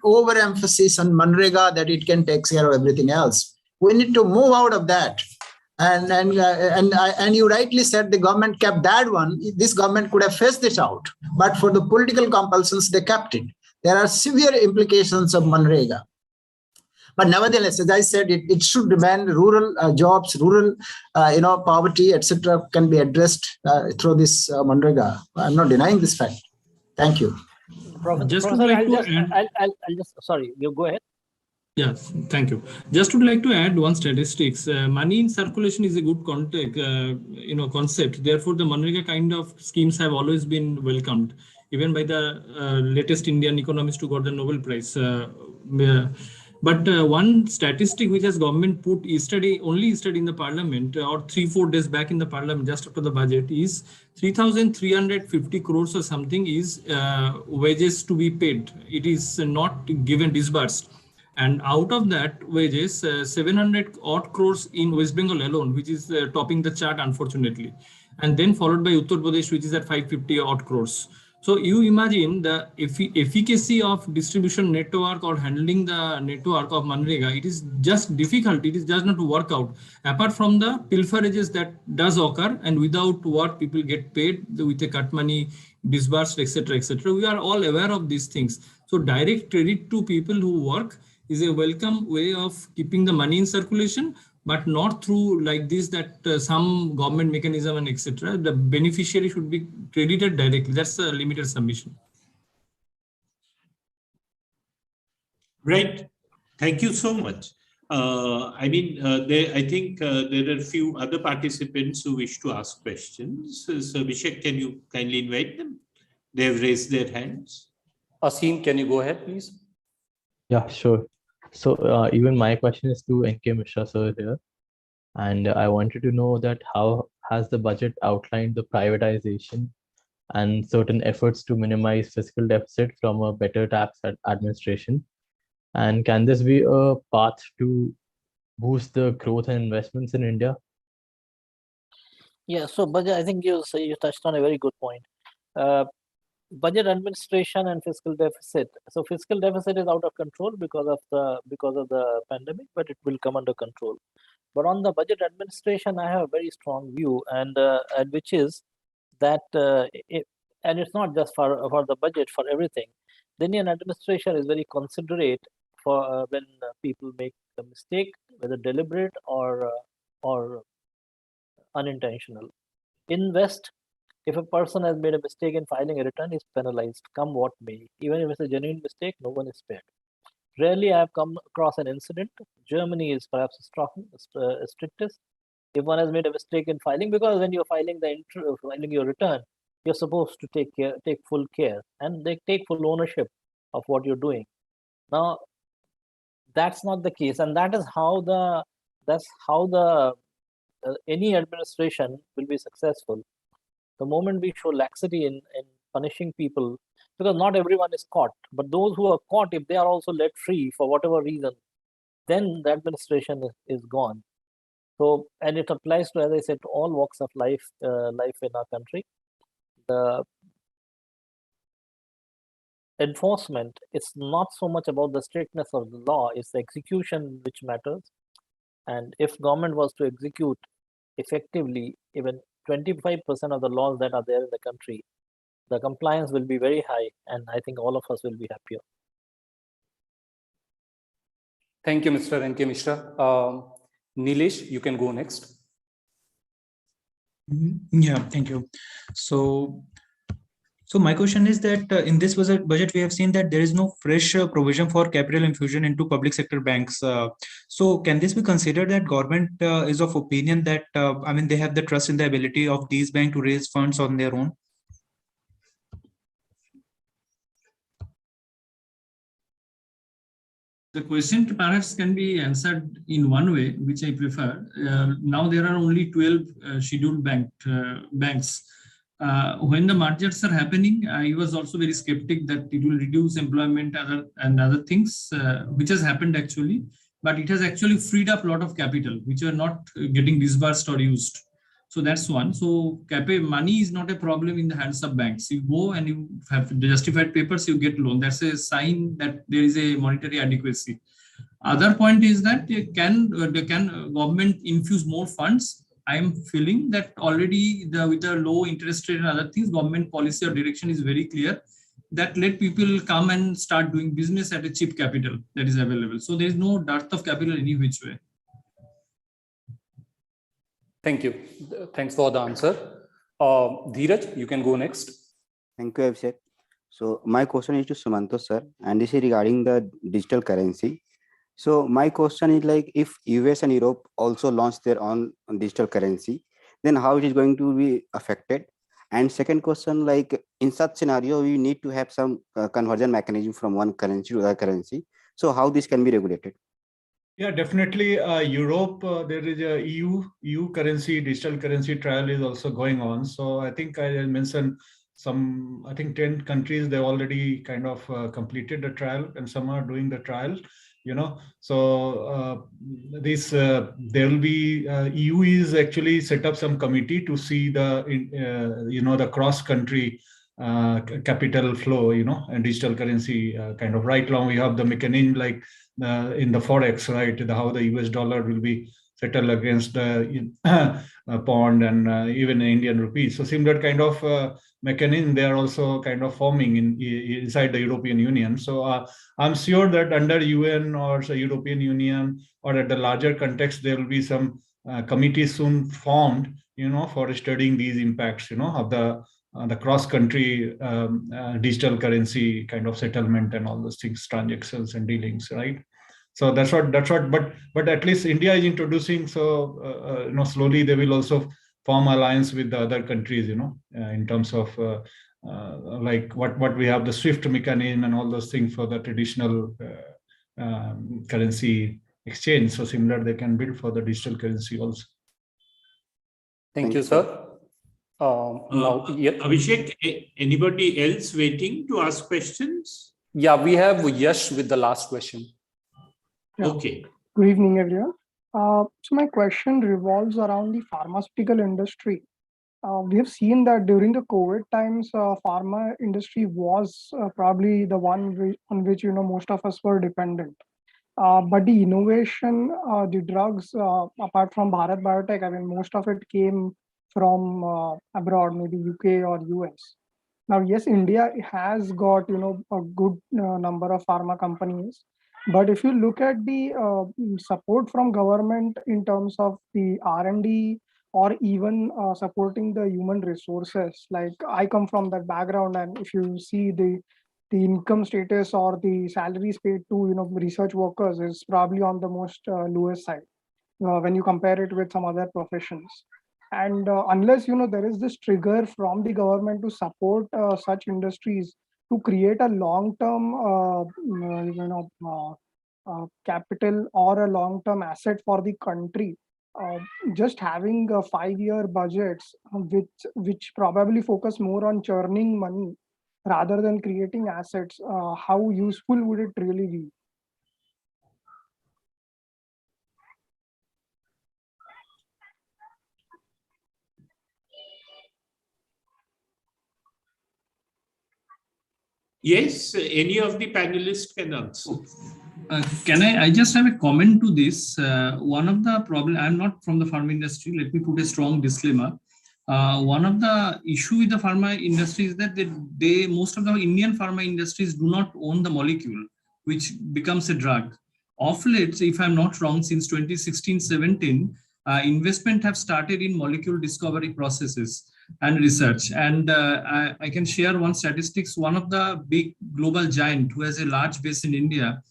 overemphasis on Manrega that it can take care of everything else. We need to move out of that. And you rightly said the government kept that one. This government could have phased it out, but for the political compulsions, they kept it. There are severe implications of Manrega. But nevertheless, as I said, it should remain rural jobs, rural, poverty, etc., can be addressed through this Manrega. I'm not denying this fact. Thank you. Sorry, you go ahead. Yes, thank you. Just would like to add one statistics. Money in circulation is a good concept. Therefore, the Manrega kind of schemes have always been welcomed, even by the latest Indian economist who got the Nobel Prize. But one statistic which has government put only yesterday in the parliament, or 3-4 days back in the parliament, just after the budget, is 3,350 crores or something is wages to be paid. It is not given disbursed. And out of that wages, 700 odd crores in West Bengal alone, which is topping the chart, unfortunately. And then followed by Uttar Pradesh, which is at 550 odd crores. So you imagine the efficacy of distribution network or handling the network of Manrega. It is just difficult. It is just not to work out. Apart from the pilferages that does occur, and without work, people get paid with a cut money disbursed, etc., etc. We are all aware of these things. So direct credit to people who work is a welcome way of keeping the money in circulation, but not through like this, that some government mechanism and etc. The beneficiary should be credited directly. That's a limited submission. Right. Thank you so much. I think there are a few other participants who wish to ask questions. So Abhishek, can you kindly invite them? They have raised their hands. Asim, can you go ahead, please? Yeah, sure. So even my question is to N.K. Mishra sir here. And I wanted to know that how has the budget outlined the privatization and certain efforts to minimize fiscal deficit from a better tax administration? And can this be a path to boost the growth and investments in India? Yeah, so budget, I think you touched on a very good point. Budget administration and fiscal deficit. So fiscal deficit is out of control because of the pandemic, but it will come under control. But on the budget administration, I have a very strong view, and which is that and it's not just for the budget, for everything. The Indian administration is very considerate for when people make a mistake, whether deliberate or unintentional. In West, if a person has made a mistake in filing a return, he's penalized, come what may. Even if it's a genuine mistake, no one is spared. Rarely I have come across an incident. Germany is perhaps the strictest. If one has made a mistake in filing, because when you're filing filing your return, you're supposed to take full care, and they take full ownership of what you're doing. Now, that's not the case, and that's how any administration will be successful. The moment we show laxity in punishing people, because not everyone is caught, but those who are caught, if they are also let free for whatever reason, then the administration is gone. So, and it applies to, as I said, to all walks of life in our country. The enforcement, it's not so much about the strictness of the law, it's the execution which matters. And if government was to execute effectively, even 25% of the laws that are there in the country, the compliance will be very high, and I think all of us will be happier. Thank you, Mr. N.K. Mishra. Nilesh, you can go next. Yeah, thank you. So my question is that in this budget, we have seen that there is no fresh provision for capital infusion into public sector banks. So can this be considered that government is of opinion that, I mean, they have the trust in the ability of these banks to raise funds on their own? The question perhaps can be answered in one way, which I prefer. Now there are only 12 scheduled banks. When the mergers are happening, I was also very skeptic that it will reduce employment and other things, which has happened actually. But it has actually freed up a lot of capital, which are not getting disbursed or used. So that's one. So money is not a problem in the hands of banks. You go and you have the justified papers, you get loan. That's a sign that there is a monetary adequacy. Other point is that can government infuse more funds? I am feeling that already with the low interest rate and other things, government policy or direction is very clear that let people come and start doing business at a cheap capital that is available. So there is no dearth of capital any which way. Thank you. Thanks for the answer. Dheeraj, you can go next. Thank you, Abhishek. So my question is to Sumanto sir, and this is regarding the digital currency. So my question is like, if US and Europe also launch their own digital currency, then how it is going to be affected? And second question, like in such scenario, we need to have some conversion mechanism from one currency to other currency. So how this can be regulated? Yeah, definitely. Europe, there is a EU currency, digital currency trial is also going on. So I think I mentioned I think 10 countries, they already kind of completed the trial and some are doing the trial, So there will be, EU is actually set up some committee to see the cross-country capital flow, and digital currency kind of. Right now we have the mechanism like in the forex, right? How the US dollar will be settled against the pound and even Indian rupee. So similar kind of mechanism they are also kind of forming inside the European Union. So I'm sure that under UN or the European Union or at the larger context, there will be some committees soon formed, for studying these impacts, of the cross-country digital currency kind of settlement and all those things, transactions and dealings, right? So that's what. But at least India is introducing. So slowly they will also form alliance with the other countries, in terms of like what we have, the SWIFT mechanism and all those things for the traditional currency exchange. So similar they can build for the digital currency also. Thank you, sir. Now, Abhishek, anybody else waiting to ask questions? Yeah, we have Yash with the last question. Yeah. Okay. Good evening, everyone. So my question revolves around the pharmaceutical industry. We have seen that during the COVID times, pharma industry was probably the one on which most of us were dependent. But the innovation, the drugs, apart from Bharat Biotech, I mean, most of it came from abroad, maybe UK or US. Now, yes, India has got a good number of pharma companies, but if you look at the support from government in terms of the R&D or even supporting the human resources, like I come from that background, and if you see the income status or the salaries paid to research workers is probably on the most lowest side when you compare it with some other professions. And unless there is this trigger from the government to support such industries to create a long-term capital or a long-term asset for the country, just having 5-year budgets which probably focus more on churning money rather than creating assets, how useful would it really be? Yes, any of the panelists can answer. I just have a comment to this. One of the problem, I'm not from the pharma industry, let me put a strong disclaimer. One of the issue with the pharma industry is that most of the Indian pharma industries do not own the molecule, which becomes a drug. Of late, if I'm not wrong, since 2016-17, investment have started in molecule discovery processes and research. And I can share one statistics. One of the big global giant who has a large base in India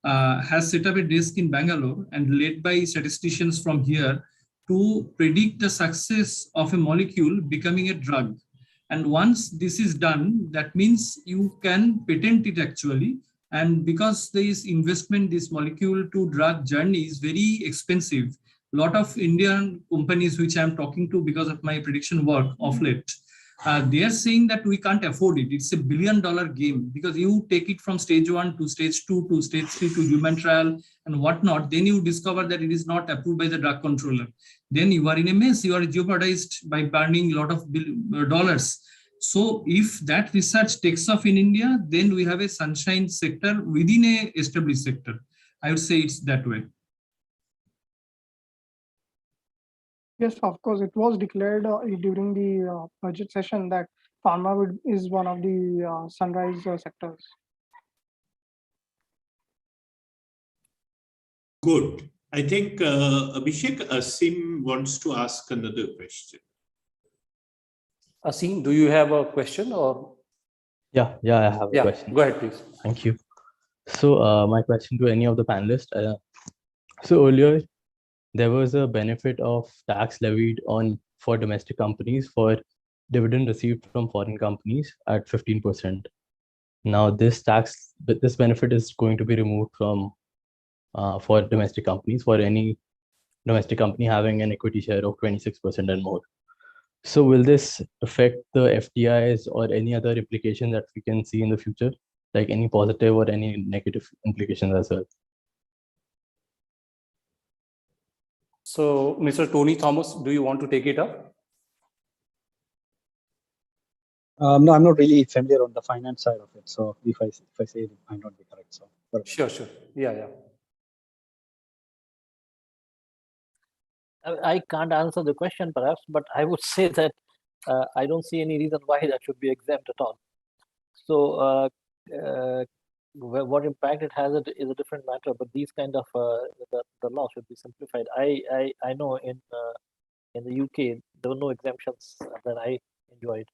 has set up a desk in Bangalore and led by statisticians from here to predict the success of a molecule becoming a drug. And once this is done, that means you can patent it actually. And because this investment, this molecule to drug journey is very expensive, a lot of Indian companies which I'm talking to because of my prediction work of late, they are saying that we can't afford it. It's $1 billion game because you take it from stage 1 to stage 2 to stage 3 to human trial and whatnot. Then you discover that it is not approved by the drug controller. Then you are in a mess. You are jeopardized by burning a lot of dollars. So if that research takes off in India, then we have a sunshine sector within a established sector. I would say it's that way. Yes, of course, it was declared during the budget session that pharma is one of the sunrise sectors. Good. I think Abhishek, Asim wants to ask another question. Asim, do you have a question or? Yeah, I have a question. Go ahead, please. Thank you. So my question to any of the panelists. So earlier, there was a benefit of tax levied for domestic companies for dividend received from foreign companies at 15%. Now this benefit is going to be removed from for domestic companies, for any domestic company having an equity share of 26% and more. So will this affect the FDIs or any other implication that we can see in the future, like any positive or any negative implications as well? So, Mr. Tony Thomas, do you want to take it up? No, I'm not really familiar on the finance side of it. So if I say it might not be correct. So sure. Yeah. I can't answer the question perhaps, but I would say that I don't see any reason why that should be exempt at all. So what impact it has is a different matter, but these kind of the law should be simplified. I know in the UK there were no exemptions that I enjoyed.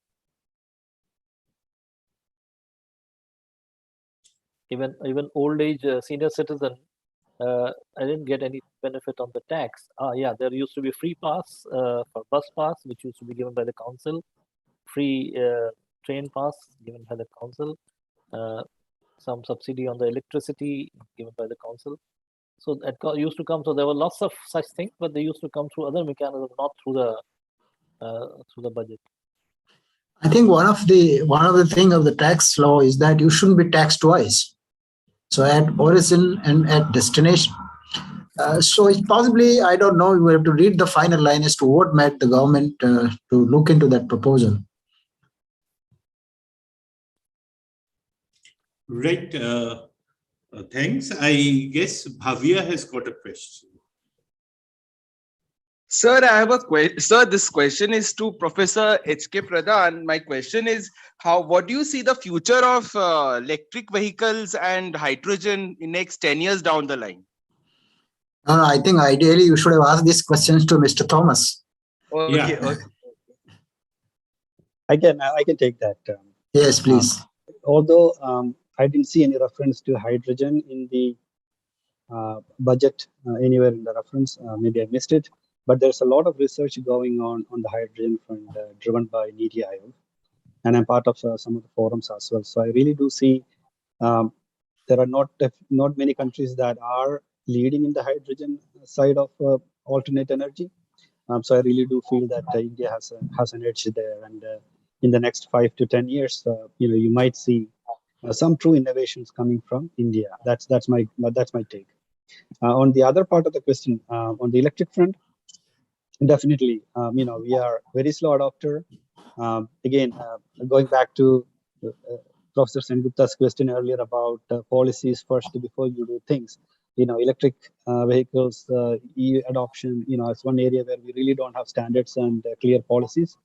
Even old age senior citizen, I didn't get any benefit on the tax. Yeah, there used to be free pass for bus pass, which used to be given by the council, free train pass given by the council, some subsidy on the electricity given by the council. So that used to come. So there were lots of such things, but they used to come through other mechanisms, not through the budget. I think one of the thing of the tax law is that you shouldn't be taxed twice. So at origin and at destination. So it's possibly, I don't know, we have to read the final line as to what made the government to look into that proposal. Right. Thanks. I guess Bhavya has got a question. Sir, I have a question. Sir, this question is to Professor H.K. Pradhan. My question is, what do you see the future of electric vehicles and hydrogen in next 10 years down the line? I think ideally you should have asked these questions to Mr. Thomas. Okay. Yeah. Okay. I can take that. Yes, please. Although I didn't see any reference to hydrogen in the budget anywhere in the reference, maybe I missed it. But there's a lot of research going on the hydrogen front, driven by NITI Aayog, and I'm part of some of the forums as well. So I really do see there are not many countries that are leading in the hydrogen side of alternate energy. So I really do feel that India has an edge there, and in the next 5 to 10 years, you might see some true innovations coming from India. That's my take. On the other part of the question, on the electric front. Definitely, we are very slow adopter. Again, going back to Professor Sengupta's question earlier about policies first before you do things. Electric vehicles, adoption, it's one area where we really don't have standards and clear policies.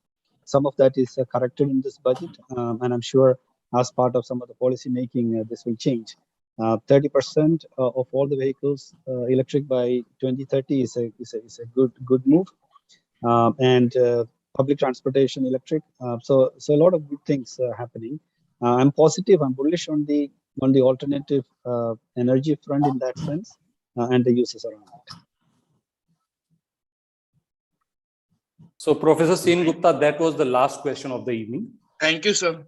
some of that is corrected in this budget, and I'm sure as part of some of the policy making, this will change. 30% of all the vehicles electric by 2030 is a good move, and public transportation electric. So a lot of good things happening. I'm positive. I'm bullish on the alternative energy front in that sense, and the uses around it. So, Professor Sen Gupta, that was the last question of the evening. Thank you, sir.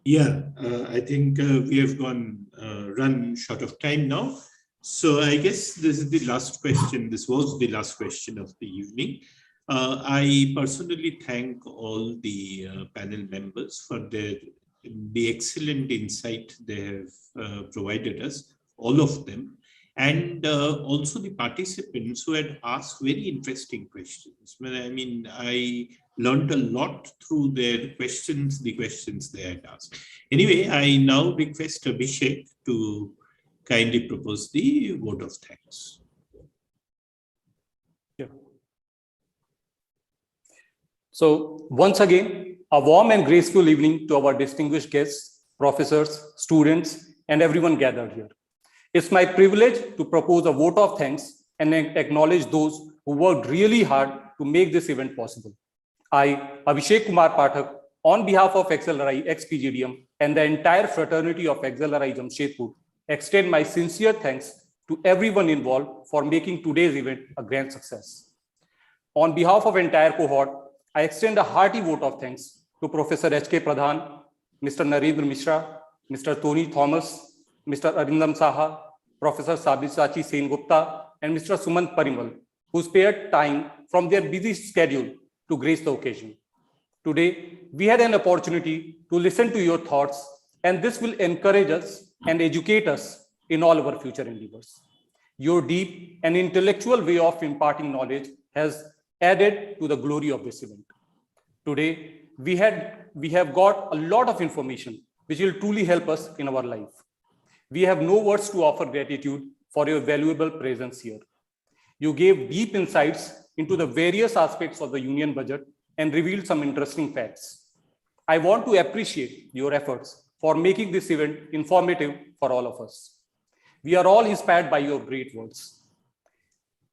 Yeah, I think we have run short of time now. So I guess this is the last question. This was the last question of the evening. I personally thank all the panel members for the excellent insight they have provided us, all of them, and also the participants who had asked very interesting questions. I mean, I learned a lot through their questions, the questions they had asked. Anyway, I now request Abhishek to kindly propose the vote of thanks. Yeah. So once again, a warm and graceful evening to our distinguished guests, professors, students, and everyone gathered here. It's my privilege to propose a vote of thanks and acknowledge those who worked really hard to make this event possible. I, Abhishek Kumar Pathak, on behalf of XLRI XPGDM and the entire fraternity of XLRI Jamshedpur, extend my sincere thanks to everyone involved for making today's event a grand success. On behalf of entire cohort, I extend a hearty vote of thanks to Professor H.K. Pradhan, Mr. Narendra Mishra, Mr. Tony Thomas, Mr. Arindam Saha, Professor Sabyasachi Sen Gupta, and Mr. Sumant Parimal, who spared time from their busy schedule to grace the occasion. Today, we had an opportunity to listen to your thoughts, and this will encourage us and educate us in all our future endeavors. Your deep and intellectual way of imparting knowledge has added to the glory of this event. Today, we have got a lot of information which will truly help us in our life. We have no words to offer gratitude for your valuable presence here. You gave deep insights into the various aspects of the union budget and revealed some interesting facts. I want to appreciate your efforts for making this event informative for all of us. We are all inspired by your great words.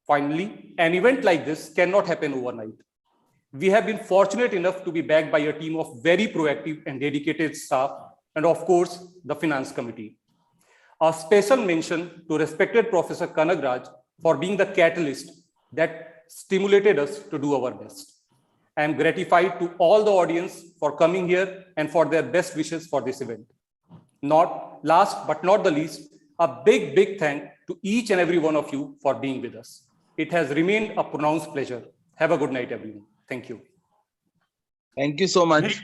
Finally, an event like this cannot happen overnight. We have been fortunate enough to be backed by a team of very proactive and dedicated staff, and of course, the Finance Committee. A special mention to respected Professor Kanagraj for being the catalyst that stimulated us to do our best. I am gratified to all the audience for coming here and for their best wishes for this event. Last but not the least, a big thank to each and every one of you for being with us. It has remained a pronounced pleasure. Have a good night, everyone. Thank you. Thank you so much.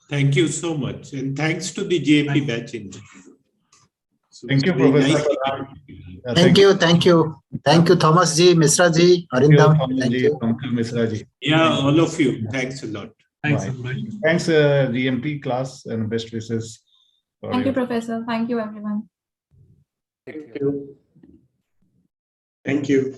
Thank you so much. And thanks to the JP batch in general. So thank you, Professor. Thank you. Thank you, Thomas ji, Misra ji, Arindam. Thank you. Misra ji. Yeah, all of you. Thanks a lot. Thanks, thanks DMP class, and best wishes. Thank you, Professor. Thank you, everyone. Thank you. Thank you.